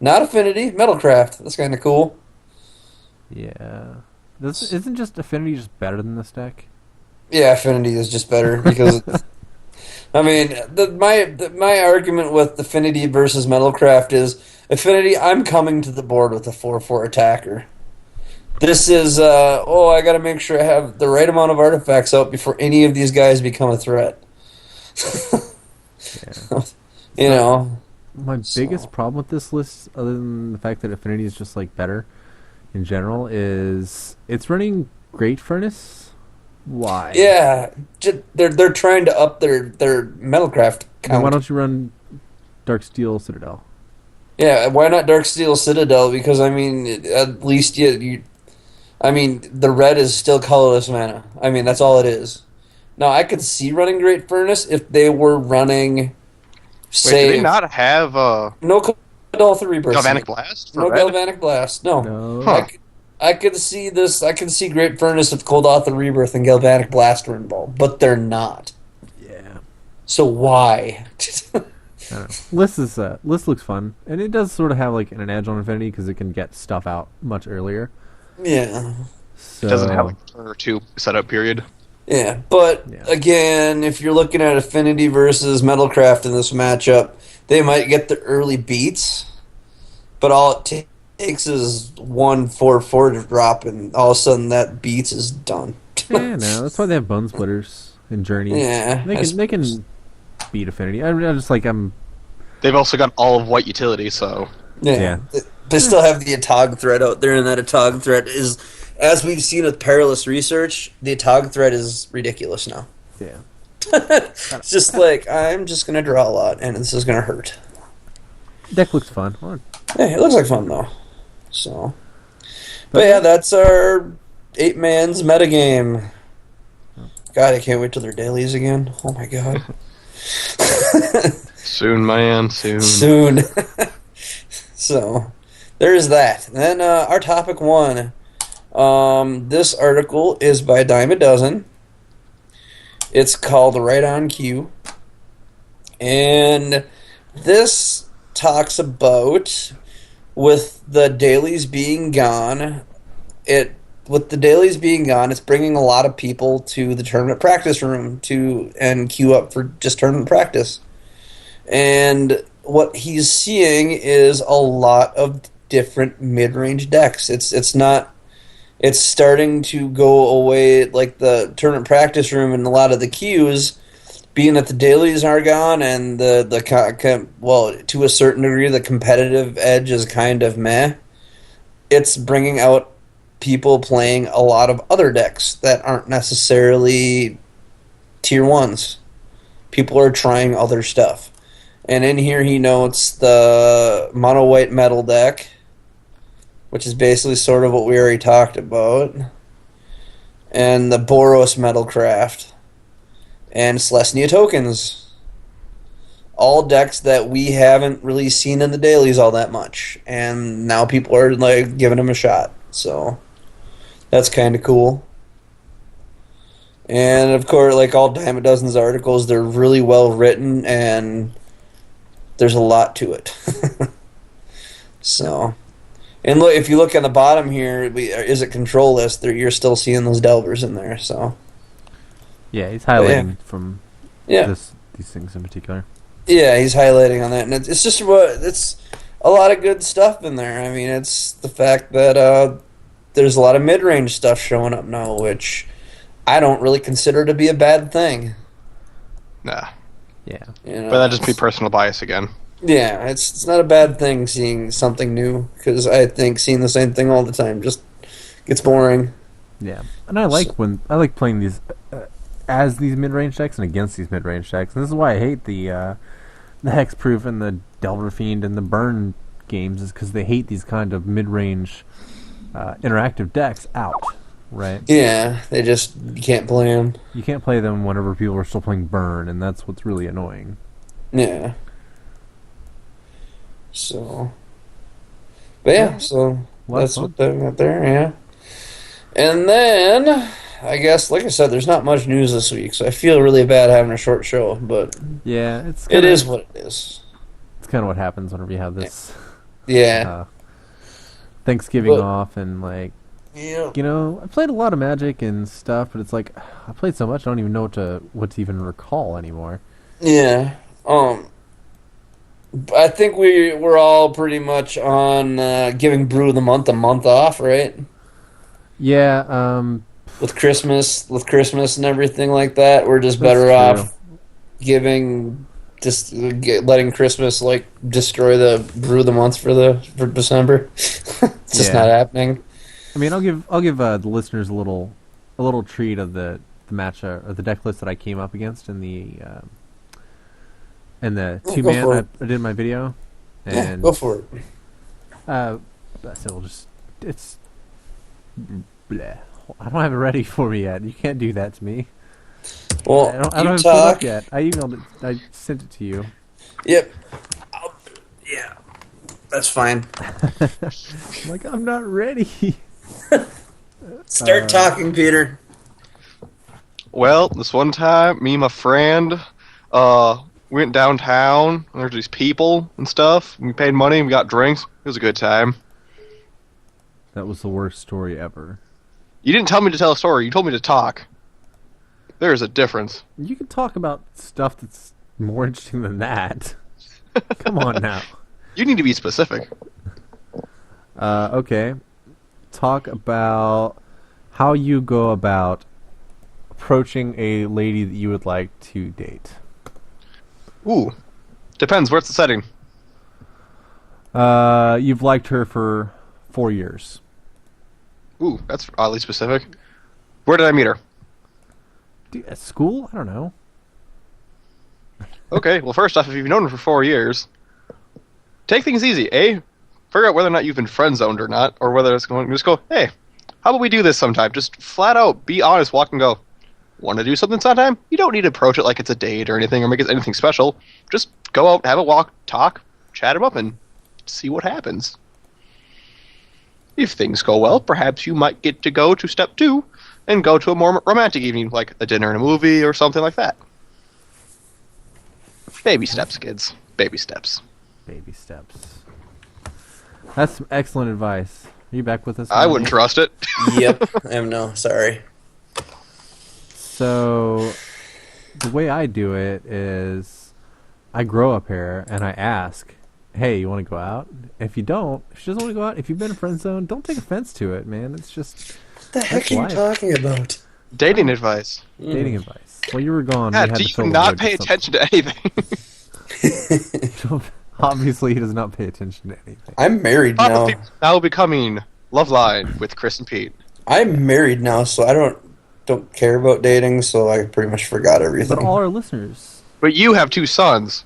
Not Affinity, Metalcraft. That's kind of cool. Yeah. Isn't just Affinity just better than this deck? Yeah, Affinity is just better because. I mean, my argument with Affinity versus Metalcraft is Affinity. I'm coming to the board with a 4/4 attacker. This is I got to make sure I have the right amount of artifacts out before any of these guys become a threat. Yeah. You know, My So- biggest problem with this list, other than the fact that Affinity is just like better in general, is it's running Great Furnace. Why? yeah, they're trying to up their Metalcraft Then why count. don't you run Dark Steel Citadel? Yeah, why not Darksteel Citadel? Because I mean, at least I mean, the red is still colorless mana. I mean, that's all it is. Now, I could see running Great Furnace if they were running, wait, say, do they not have no Daltha Rebirth. Galvanic Blast for No red? Galvanic Blast. No. No. Huh. I could see this. I can see Great Furnace if Cold Author Rebirth and Galvanic Blast were involved, but they're not. Yeah. So why? I don't know. List looks fun, and it does sort of have like an edge on Infinity because it can get stuff out much earlier. Yeah. So It doesn't have like a turn or two setup period. Yeah, but Yeah. again, if you're looking at Affinity versus Metalcraft in this matchup, they might get the early beats, but all it takes is 1/4/4 to drop, and all of a sudden that beats is done. yeah, no, that's why they have Bone Splitters and Journey. Yeah, They can beat Affinity. I'm just like They've also got all of white utility, so yeah. They still have the Atog threat out there, and that Atog threat is, as we've seen with Perilous Research, the Atog threat is ridiculous now. yeah. It's just like, I'm just going to draw a lot, and this is going to hurt. Deck looks fun. Hold on. Hey, it looks like fun, though. So, but yeah, that's our 8-man's metagame. God, I can't wait till their dailies again. Oh my god. soon, man, soon. Soon. So, there's that. Then our topic one. This article is by Dime a Dozen. It's called Right on Cue. And this talks about, with the dailies being gone, it's bringing a lot of people to the tournament practice room and queue up for just tournament practice. And what he's seeing is a lot of different mid-range decks. It's starting to go away, like the tournament practice room and a lot of the queues, being that the dailies are gone and to a certain degree the competitive edge is kind of meh. It's bringing out people playing a lot of other decks that aren't necessarily tier 1s. People are trying other stuff. And in here he notes the mono white metal deck, which is basically sort of what we already talked about, and the Boros Metalcraft, and Celestia tokens. All decks that we haven't really seen in the dailies all that much, and now people are like giving them a shot. So that's kind of cool. And of course, like all Dime a Dozen's articles, they're really well written, and there's a lot to it. So, and look, if you look on the bottom here, is it control list? You're still seeing those Delvers in there. So, Yeah, he's highlighting from yeah, these things in particular. yeah, he's highlighting on that, and it's just it's a lot of good stuff in there. I mean, it's the fact that there's a lot of mid-range stuff showing up now, which I don't really consider to be a bad thing. Nah. Yeah. You know, But that'd just be personal bias again. yeah, it's not a bad thing seeing something new, because I think seeing the same thing all the time just gets boring. Yeah, and I So, like playing these as these mid-range decks and against these mid-range decks. And this is why I hate the Hexproof and the Delver Fiend and the Burn games, is because they hate these kind of mid-range interactive decks out. Right? yeah, they just you can't play them. You can't play them whenever people are still playing Burn, and that's what's really annoying. Yeah. So, but yeah, so Well, that's that's fun. what they got there. Yeah. And then I guess, like I said, there's not much news this week, so I feel really bad having a short show, but Yeah, it is what it is. it's kind of what happens whenever you have this Yeah. uh, Thanksgiving But off, and like, yeah. I played a lot of Magic and stuff, but it's like I played so much I don't even know what to even recall anymore. Yeah. I think we're all pretty much on giving Brew of the Month a month off, right? Yeah, With Christmas and everything like that, we're just that's better true. off giving letting Christmas like destroy the Brew of the Month for December. It's just not Yeah, happening. I mean, I'll give the listeners a little treat of the match or the deck list that I came up against in the Yeah, two go man for I it. did in my video, Yeah, and go for it. uh, so we'll just it's bleh. I don't have it ready for me yet. You can't do that to me. I Well, don't I don't you have it pulled up talk. yet. I emailed it. I sent it to you. Yep. Yeah, that's fine. I'm like, I'm not ready. Start Uh, talking, Peter. Well, this one time, me and my friend, went downtown. And there's these people and stuff. We paid money. And we got drinks. It was a good time. that was the worst story ever. You didn't tell me to tell a story. You told me to talk. There's a difference. You can talk about stuff that's more interesting than that. Come on now. You need to be specific. Okay. Talk about how you go about approaching a lady that you would like to date. Ooh, depends. Where's the setting? You've liked her for 4 years. Ooh, that's oddly specific. Where did I meet her? At school? I don't know. Okay, well, first off, if you've known her for 4 years, take things easy, eh? Figure out whether or not you've been friend zoned or not, or whether it's going. Just go, hey, how about we do this sometime? Just flat out, be honest, walk and go. Want to do something sometime? You don't need to approach it like it's a date or anything, or make it anything special. Just go out, have a walk, talk, chat them up, and see what happens. If things go well, perhaps you might get to go to step 2 and go to a more romantic evening, like a dinner and a movie or something like that. Baby steps, kids. Baby steps. Baby steps. That's some excellent advice. Are you back with us? I Mandy? wouldn't trust it. Yep. No, sorry. So, the way I do it is I grow up here and I ask, hey, you want to go out? If you don't, if she doesn't want to go out, if you've been in friend zone, don't take offense to it, man. It's just, What the heck that's are you life. talking about? Dating advice. Dating advice. Well, you were gone. Yeah, we had do to you fill the not void pay with attention to anything? something. Obviously, he does not pay attention to anything. I'm married Papa now. Themes now becoming Love Line with Chris and Pete. I'm married now, so I don't care about dating. So I pretty much forgot But everything. all our listeners, But you have 2 sons.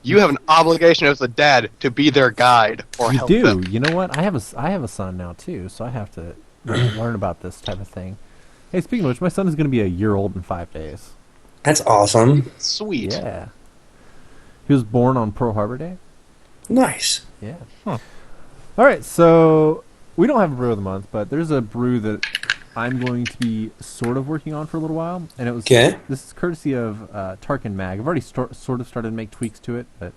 You have an obligation as a dad to be their guide or you help do. them. You know what? I have a son now too, so I have to learn about this type of thing. Hey, speaking of which, my son is going to be a year old in 5 days. That's awesome. Sweet. Yeah. He was born on Pearl Harbor Day. Nice. Yeah. Huh. All right, so we don't have a brew of the month, but there's a brew that I'm going to be sort of working on for a little while, and it was Okay. this is courtesy of Tarkin Mag. I've already sort of started to make tweaks to it, but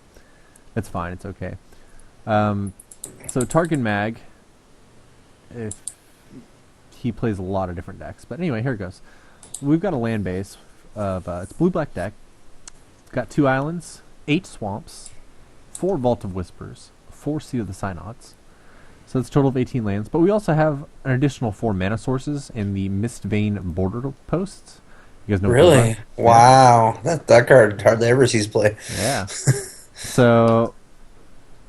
it's fine. It's okay. So Tarkin Mag, if he plays a lot of different decks, but anyway, here it goes. We've got a land base of it's blue-black deck. It's got 2 islands, 8 swamps, 4 Vault of Whispers, 4 Seat of the Synods. So that's a total of 18 lands. But we also have an additional 4 mana sources in the Mistvein border posts. You guys know what those Really? are? Wow. That card hardly ever sees play. Yeah. So,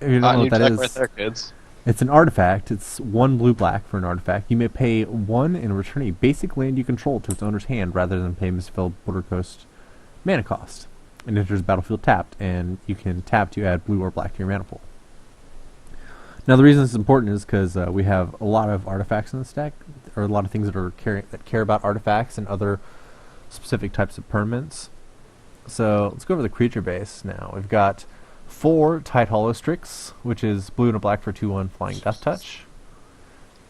if you don't know New what that tech is, right there, kids. It's an artifact. It's 1 blue-black for an artifact. You may pay 1 and return a basic land you control to its owner's hand rather than pay Mistfell Border Coast mana cost. It enters the battlefield tapped, and you can tap to add blue or black to your mana pool. Now, the reason this is important is because we have a lot of artifacts in this deck, or a lot of things that care about artifacts and other specific types of permanents. So let's go over the creature base now. We've got 4 Tide Hollow Strix, which is blue and a black for 2/1 Flying Death Touch.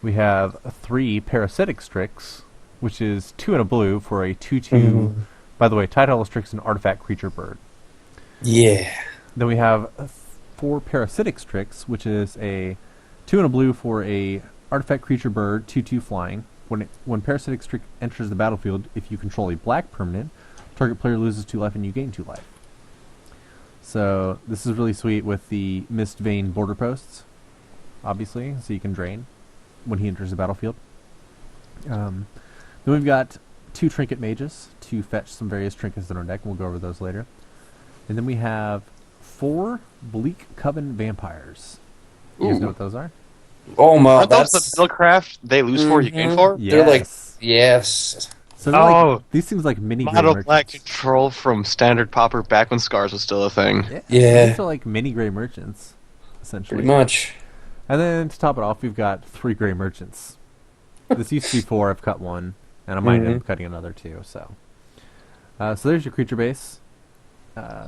We have 3 Parasitic Strix, which is 2 and a blue for a 2/2. By the way, Tide Hollow Strix is an artifact creature bird. Yeah. Then we have 4 Parasitic Strix, which is a 2 and a blue for a artifact creature bird, 2/2 flying. When Parasitic Strix enters the battlefield, if you control a black permanent, target player loses 2 life and you gain 2 life. So this is really sweet with the Mist Vein border posts, obviously, so you can drain when he enters the battlefield. Then we've got 2 Trinket Mages to fetch some various trinkets in our deck. We'll go over those later. And then we have 4 Bleak Coven Vampires. You guys know what those are? Oh my, Aren't those that's the Spellcraft they lose for, you gain for? Yes. they're like yes. So they're Oh. like, these things like mini gray Mono merchants. black control from standard Pauper back when Scars was still a thing. Yeah. These are like mini gray merchants, essentially. Pretty much. And then to top it off, we've got 3 gray merchants. This used to be 4. I've cut 1, and I might end up cutting another 2. So there's your creature base.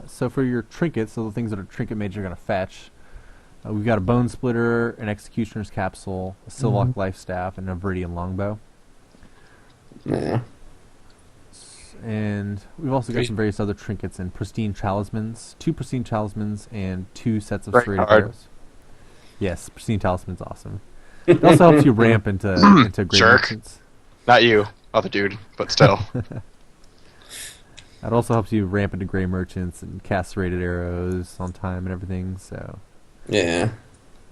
So for your trinkets, so the things that a trinket mage are going to fetch, we've got a Bone Splitter, an Executioner's Capsule, a Sylvok Life Staff, and a Viridian Longbow. Yeah. And we've also got some various other trinkets and Pristine Talismans, 2 Pristine Talismans, and 2 sets of Right serrated card. arrows. Yes, Pristine Talisman's awesome. It also helps you ramp into gray Jerk. merchants. Not you, other dude, but still. It also helps you ramp into gray merchants and cast serrated arrows on time and everything. So, Yeah.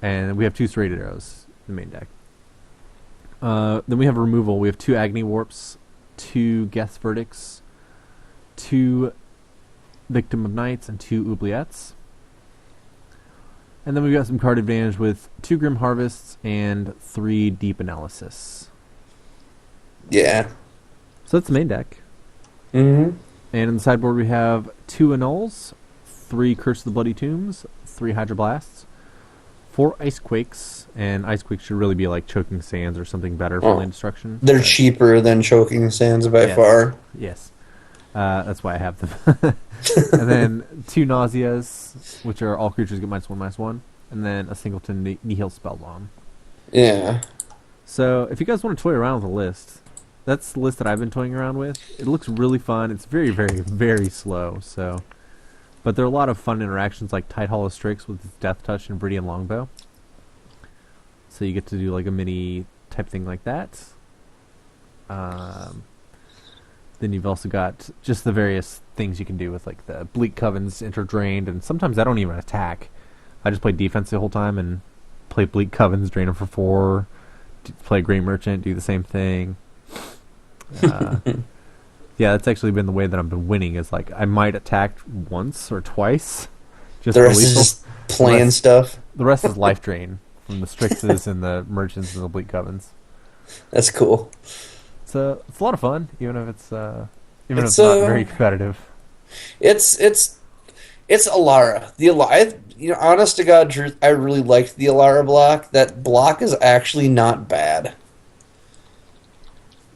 and we have 2 serrated arrows in the main deck. Then we have removal. We have 2 Agony Warps, 2 Guest Verdicts, 2 Victim of Nights, and 2 Oubliettes. And then we've got some card advantage with 2 Grim Harvests and 3 Deep Analysis. Yeah. So that's the main deck. Mm-hmm. And in the sideboard we have 2 Annuls, 3 Curse of the Bloody Tombs, 3 Hydroblasts, 4 Ice Quakes, and Ice Quakes should really be like Choking Sands or something better for land destruction. They're but- cheaper than Choking Sands by Yes. far. Yes. That's why I have them. And then 2 Nauseas, which are all creatures get -1/-1, and then a Singleton Nihil Spellbomb. Yeah. So if you guys want to toy around with the list, that's the list that I've been toying around with. It looks really fun. It's very, very, very slow. So, but there are a lot of fun interactions like Tide Hollow Strix with its Death Touch and Viridian Longbow. So you get to do like a mini type thing like that. Then you've also got just the various things you can do with like the Bleak Covens Interdrained, and sometimes I don't even attack. I just play defense the whole time and play Bleak Covens, drain them for 4, play Grey Merchant, do the same thing. Yeah, that's actually been the way that I've been winning, is like I might attack once or twice. Just The for rest is lethal. just playing stuff. The rest is life drain from the Strixes and the Merchants and the Bleak Covens. That's cool. So it's a lot of fun, even if it's not very competitive. It's Alara. Honest to God, truth, I really liked the Alara block. That block is actually not bad.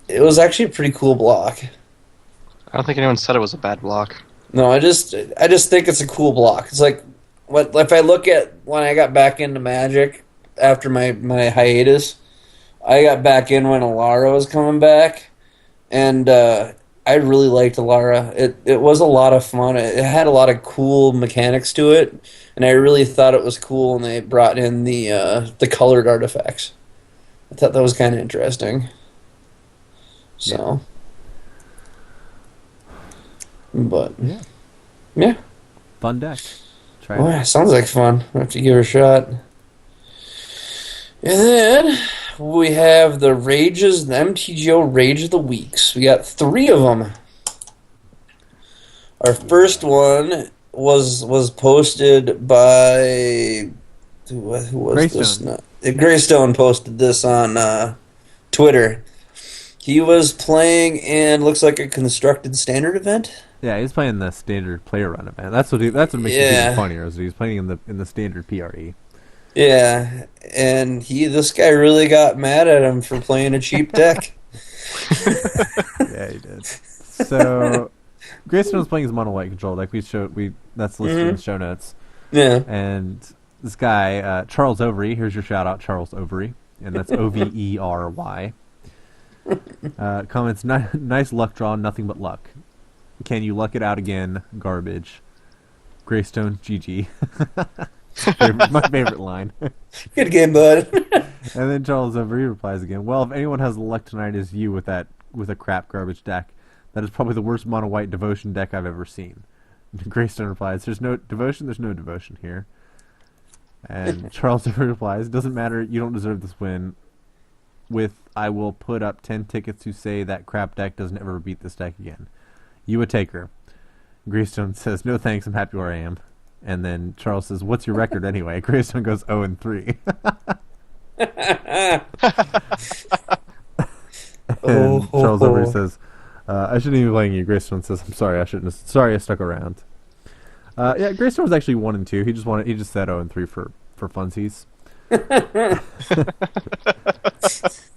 It was actually a pretty cool block. I don't think anyone said it was a bad block. No, I just think it's a cool block. It's like what if I look at when I got back into Magic after my hiatus. I got back in when Alara was coming back, and I really liked Alara. It was a lot of fun. It had a lot of cool mechanics to it, and I really thought it was cool when they brought in the colored artifacts. I thought that was kind of interesting. So, but yeah. Fun deck. Try Oh, it. yeah, sounds like fun. I have to give it a shot. And then we have the Rages, the MTGO Rage of the Weeks. We got 3 of them. Our first one was posted by who was this? Greystone. No, Greystone posted this on Twitter. He was playing in looks like a constructed standard event. Yeah, he's playing the standard player run event. That's what makes it even Yeah, funnier is he's playing in the standard PRE. yeah, and this guy really got mad at him for playing a cheap deck. Yeah, he did. So Grayson was playing his mono white control deck. That's listed in the show notes. Yeah. And this guy, Charles Overy, here's your shout out, Charles Overy, and that's Overy. Comments: nice luck draw, nothing but luck. Can you luck it out again? Garbage. Greystone, GG. My favorite line. Good game, bud. And then Charles Overy replies again. Well, if anyone has luck tonight, is you with a crap garbage deck. That is probably the worst mono white devotion deck I've ever seen. Greystone replies, there's no devotion here. And Charles replies, doesn't matter, you don't deserve this win. I will put up 10 tickets to say that crap deck doesn't ever beat this deck again. You a taker. Greystone says, no thanks, I'm happy where I am. And then Charles says, what's your record anyway? Greystone goes 0-3. And Charles Overy says, I shouldn't even be playing you. Greystone says, I'm sorry, sorry I stuck around. Yeah, Greystone was actually 1-2. He just said 0-3 for funsies.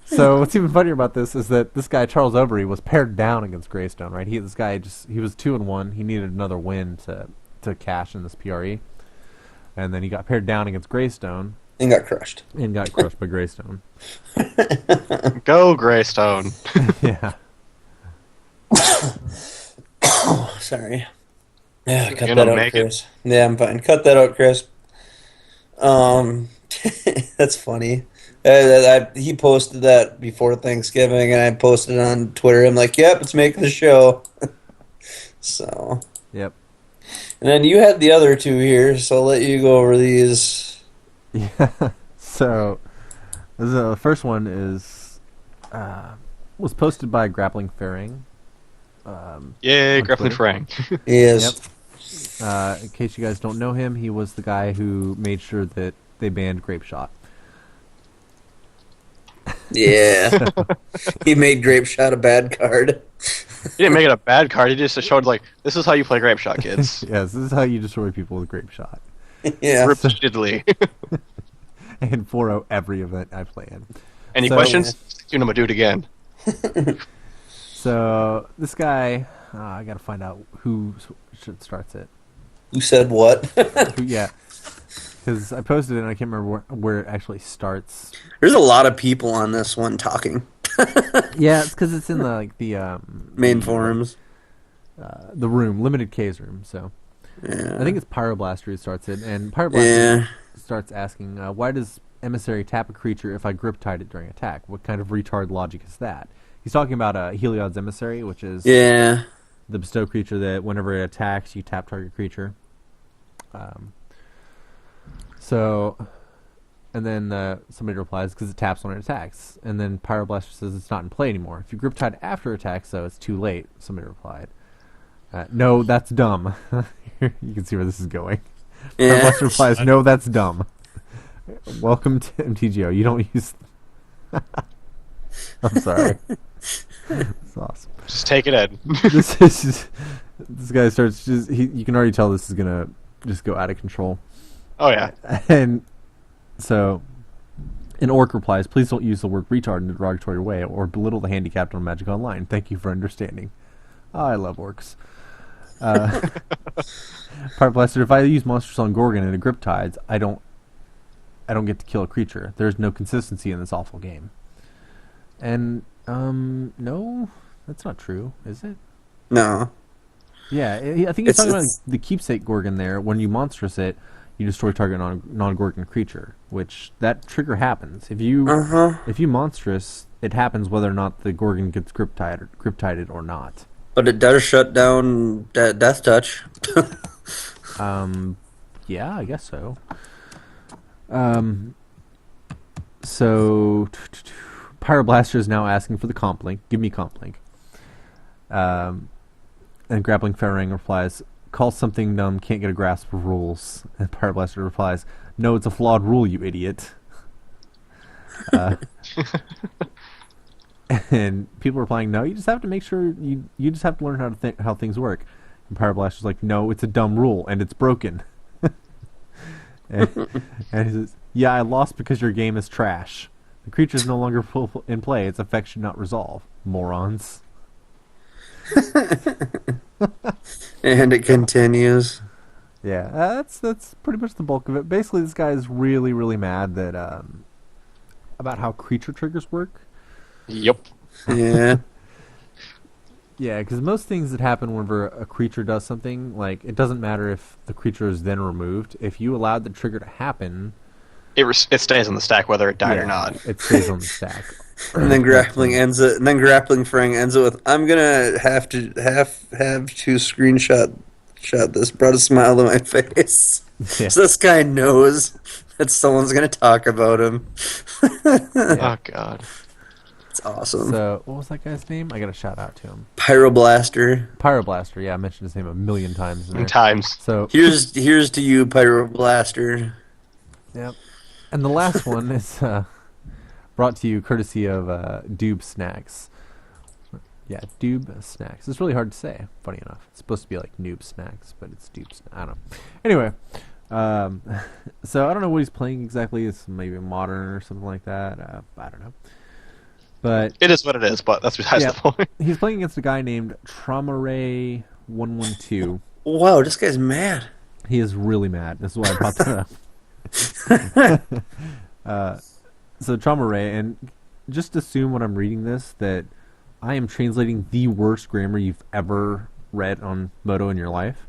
So what's even funnier about this is that this guy Charles Overy was paired down against Greystone, right? He was 2-1. He needed another win to cash in this PRE, and then he got paired down against Greystone And got crushed. By Greystone. Go Greystone. Yeah. Sorry. Yeah, cut You're that not out, making- Chris. Yeah, I'm fine. Cut that out, Chris. That's funny. He posted that before Thanksgiving, and I posted it on Twitter. I'm like, "Yep, it's making the show." So, Yep. and then you had the other two here, so I'll let you go over these. Yeah. So the first one was posted by Grappling Fairing. Yay, on Grappling Twitter. Frang. Yes. Yep. In case you guys don't know him, he was the guy who made sure that they banned Grape Shot. Yeah. He made Grape Shot a bad card. He didn't make it a bad card. He just showed like, this is how you play Grape Shot, kids. Yes, this is how you destroy people with Grape Shot. Yeah. Repeatedly. And 4-0 every event I play in. Any So- questions? I'm gonna do it again. So this guy, I gotta find out who starts it. Who said what? Yeah, because I posted it and I can't remember where it actually starts. There's a lot of people on this one talking. Yeah, it's because it's in Main forums. the room, limited K's room. So Yeah. I think it's Pyroblaster who starts it, and Pyroblaster Yeah. starts asking, why does Emissary tap a creature if I grip tied it during attack? What kind of retard logic is that? He's talking about Heliod's Emissary, which is Yeah. the bestow creature that whenever it attacks, you tap target creature. And then somebody replies, because it taps when it attacks. And then Pyroblaster says it's not in play anymore. If you grip tied after attack, so it's too late, somebody replied. No, that's dumb. You can see where this is going. Yeah. Pyroblaster replies, no, that's dumb. Welcome to MTGO. You don't use... I'm sorry. It's awesome. Just take it in. This guy starts you can already tell this is gonna just go out of control. Oh yeah. And so an orc replies, please don't use the word retard in a derogatory way or belittle the handicapped on Magic Online. Thank you for understanding. Oh, I love orcs. Part Blaster, if I use Monsters on Gorgon and a grip tides, I don't get to kill a creature. There's no consistency in this awful game. And no, that's not true, is it? No. Yeah, I think he's talking about the keepsake Gorgon there. When you monstrous it, you destroy target non-Gorgon creature, which that trigger happens. If you monstrous, it happens whether or not the Gorgon gets grip tided or not. But it does shut down Death Touch. Yeah, I guess so. So Pyroblaster is now asking for the comp link. Give me comp link. And Grappling Farang replies, call something dumb, can't get a grasp of rules. And Pyroblaster replies, No, it's a flawed rule, you idiot. Uh, and people are replying, no, you just have to make sure you just have to learn how things work. And Pyroblast was like, no, it's a dumb rule and it's broken. and he says, yeah, I lost because your game is trash. The creature is no longer full in play. Its effect should not resolve. Morons. And it continues. Yeah, that's pretty much the bulk of it. Basically, this guy is really, really mad that about how creature triggers work. Yep. Yeah. Yeah, because most things that happen whenever a creature does something, like, it doesn't matter if the creature is then removed. If you allowed the trigger to happen, It stays on the stack whether it died or yeah, not. it stays on the stack. And then grappling frang ends it with, I'm gonna have to screenshot this. Brought a smile to my face. Yeah. So this guy knows that someone's gonna talk about him. Oh god. It's awesome. So, what was that guy's name? I got a shout out to him. Pyroblaster. Pyroblaster, yeah, I mentioned his name a million times. In there. Times. So, Here's to you, Pyroblaster. yep. And the last one is brought to you courtesy of Doob Snacks. Yeah, Doob Snacks. It's really hard to say, funny enough. It's supposed to be like Noob Snacks, but it's Doob Snacks. I don't know. Anyway, so I don't know what he's playing exactly. It's maybe modern or something like that. I don't know. But It is what it is, but that's besides yeah, the point. he's playing against a guy named Traumaray112. Wow, this guy's mad. He is really mad. This is why I brought that up. So Traumaray, and just assume when I'm reading this that I am translating the worst grammar you've ever read on Moto in your life.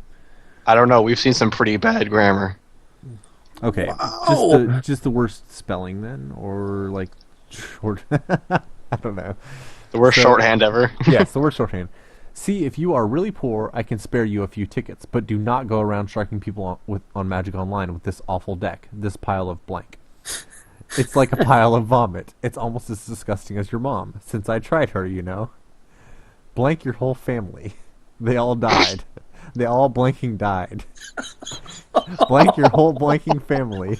I don't know. We've seen some pretty bad grammar. Okay, Wow. just the worst spelling then, or like short. I don't know. The worst So- shorthand ever. Yes, the worst shorthand. See, if you are really poor, I can spare you a few tickets, but do not go around striking people on Magic Online with this awful deck, this pile of blank. It's like a pile of vomit. It's almost as disgusting as your mom, since I tried her, you know. Blank your whole family. They all died. They all blanking died. Blank your whole blanking family.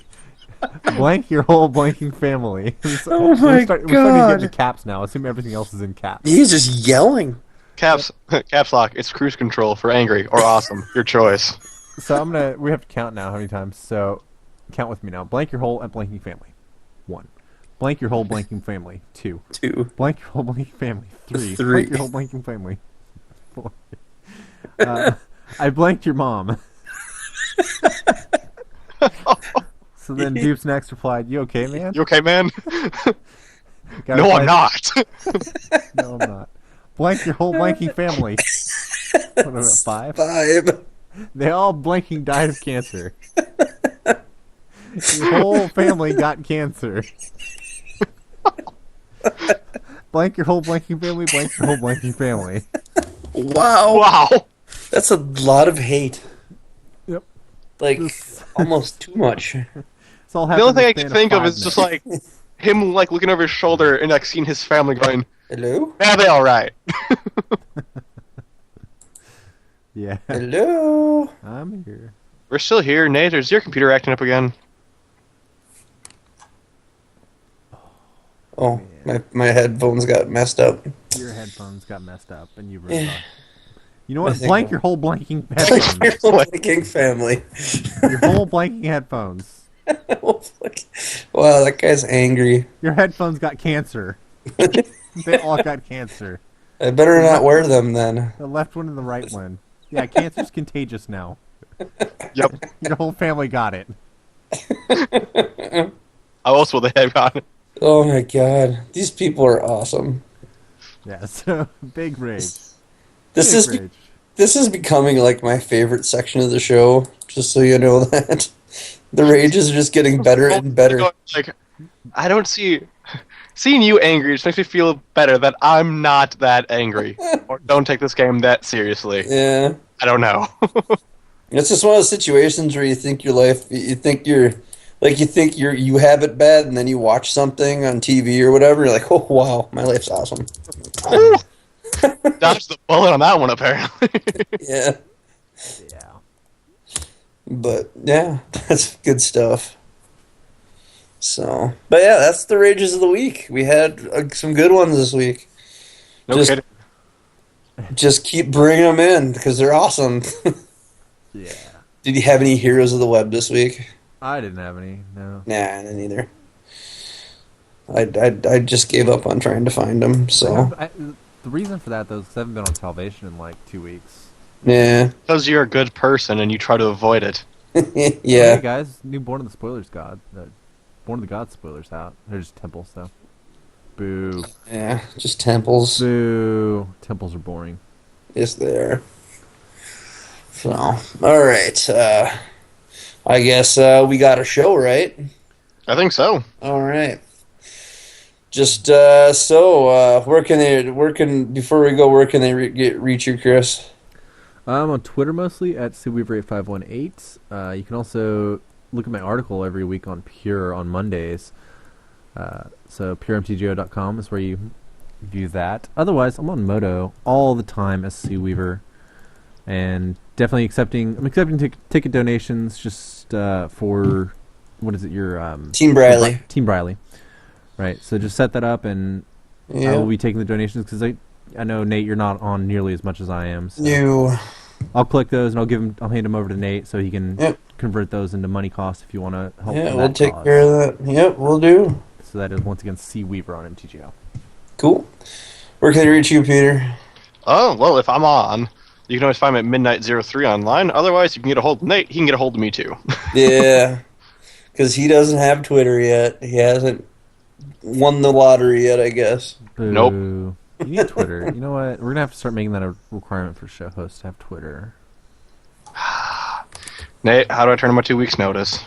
Blank your whole blanking family. Oh my we're starting to get God. into caps now. Assume everything else is in caps. He's just yelling. Caps lock. It's cruise control for angry or awesome. Your choice. So we have to count now how many times. So count with me now. Blank your whole blanking family. 1. Blank your whole blanking family. 2. 2. Blank your whole blanking family. 3. 3. Blank your whole blanking family. 4. I blanked your mom. So then Dupes next replied, "You okay, man?" You okay, man? Guy No, I'm replied, not. No, I'm not. Blank your whole blanking family. What was it, 5? 5. They all blanking died of cancer. Your whole family got cancer. Blank your whole blanking family, blank your whole blanking family. Wow. Wow. That's a lot of hate. Yep. Like, This- almost too much. It's all The only thing I can can think of is just like him like looking over his shoulder and like seeing his family going, Hello? "Yeah, they all right." Yeah, Hello? I'm here. We're still here, Nate. Is your computer acting up again? Oh, my headphones got messed up. Your headphones got messed up, and you Yeah. ripped off. You know I what? think Blank I'll- your whole blanking Like headphones. your whole fucking family. Your whole blanking headphones. Wow, that guy's angry. Your headphones got cancer. They all got cancer. I better not wear them then. The left one and the right one. Yeah, cancer's contagious now. Yep. Your whole family got it. How else will they have gotten? Oh my god. These people are awesome. Yeah, so big rage. This Big is becoming like my favorite section of the show, just so you know that. The rages are just getting better and better. Like, I don't see. Seeing you angry just makes me feel better that I'm not that angry. Or don't take this game that seriously. Yeah. I don't know. It's just one of those situations where you think you have it bad, and then you watch something on TV or whatever, you're like, oh wow, my life's awesome. Dodged the bullet on that one, apparently. Yeah. Yeah. But yeah, that's good stuff. So, but yeah, that's the rages of the week. We had some good ones this week. No Just kidding. just keep bringing them in because they're awesome. Yeah. Did you have any heroes of the web this week? I didn't have any. No. Nah, I didn't either. I just gave up on trying to find them. So The reason for that though is 'cause I haven't been on Salvation in like 2 weeks. yeah, Because you're a good person and you try to avoid it. Oh, hey yeah. guys, new Born of the Spoilers God. Born of the God spoilers out. There's temples though. Boo. Yeah, just temples. Boo. Temples are boring. Yes, there. So, all right. I guess we got a show, right? I think so. All right. Just where can before we go, where can they reach you, Chris? I'm on Twitter mostly at SueWeaver8518. You can also look at my article every week on Pure on Mondays. So puremtgo.com is where you view that. Otherwise, I'm on Moto all the time as Sue Weaver, and definitely I'm accepting ticket donations just for what is it? Your Team Briley. Team Briley, right? So just set that up, and I Yeah. will be taking the donations because I know Nate, you're not on nearly as much as I am. So You. I'll click those and I'll hand them over to Nate so he can Yep. convert those into money costs if you want to help. Yeah, in we'll that take cause. care of that. Yep, we'll do. So that is once again C Weaver on MTGO. Cool. Where can they reach you, Peter? Oh, well, if I'm on, you can always find me at Midnight03 online. Otherwise, you can get a hold of Nate. He can get a hold of me, too. Yeah, because he doesn't have Twitter yet. He hasn't won the lottery yet, I guess. Nope. Boo. You need Twitter. You know what? We're gonna have to start making that a requirement for show hosts to have Twitter. Nate, how do I turn in my 2 weeks' notice?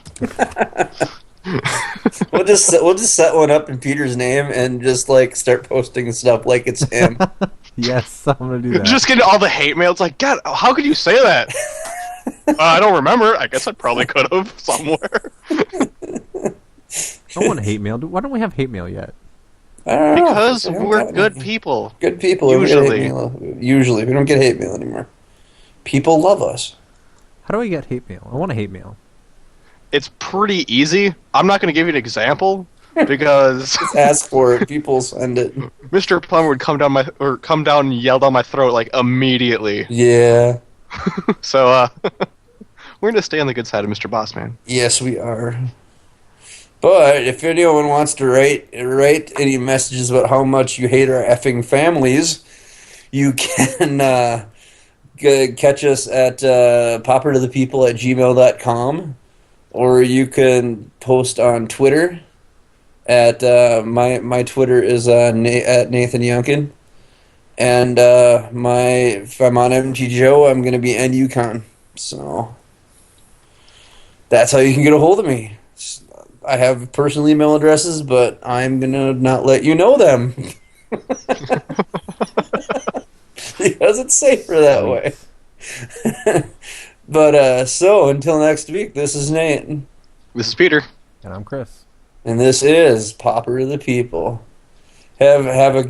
We'll just set one up in Peter's name and just like start posting stuff like it's him. Yes, I'm gonna do that. Just getting all the hate mail. It's like, God, how could you say that? I don't remember. I guess I probably could have somewhere. I want hate mail. Why don't we have hate mail yet? I don't know. Because We haven't we're gotten good any. people. Good people. We don't get Usually. hate mail. Usually, we don't get hate mail anymore. People love us. How do I get hate mail? I want a hate mail. It's pretty easy. I'm not going to give you an example because Just ask for it. People send it. Mr. Plumber would come down and yell down my throat like immediately. Yeah. So we're going to stay on the good side of Mr. Bossman. Yes, we are. But if anyone wants to write any messages about how much you hate our effing families, you can catch us at paupertothepeople@gmail.com, or you can post on Twitter at my Twitter is at Nathan Youngkin, and if I'm on MTGO, I'm going to be NUCon. So that's how you can get a hold of me. I have personal email addresses, but I'm going to not let you know them. Because it's safer that way. But so until next week, this is Nate. This is Peter. And I'm Chris. And this is Pauper of the People. Have a good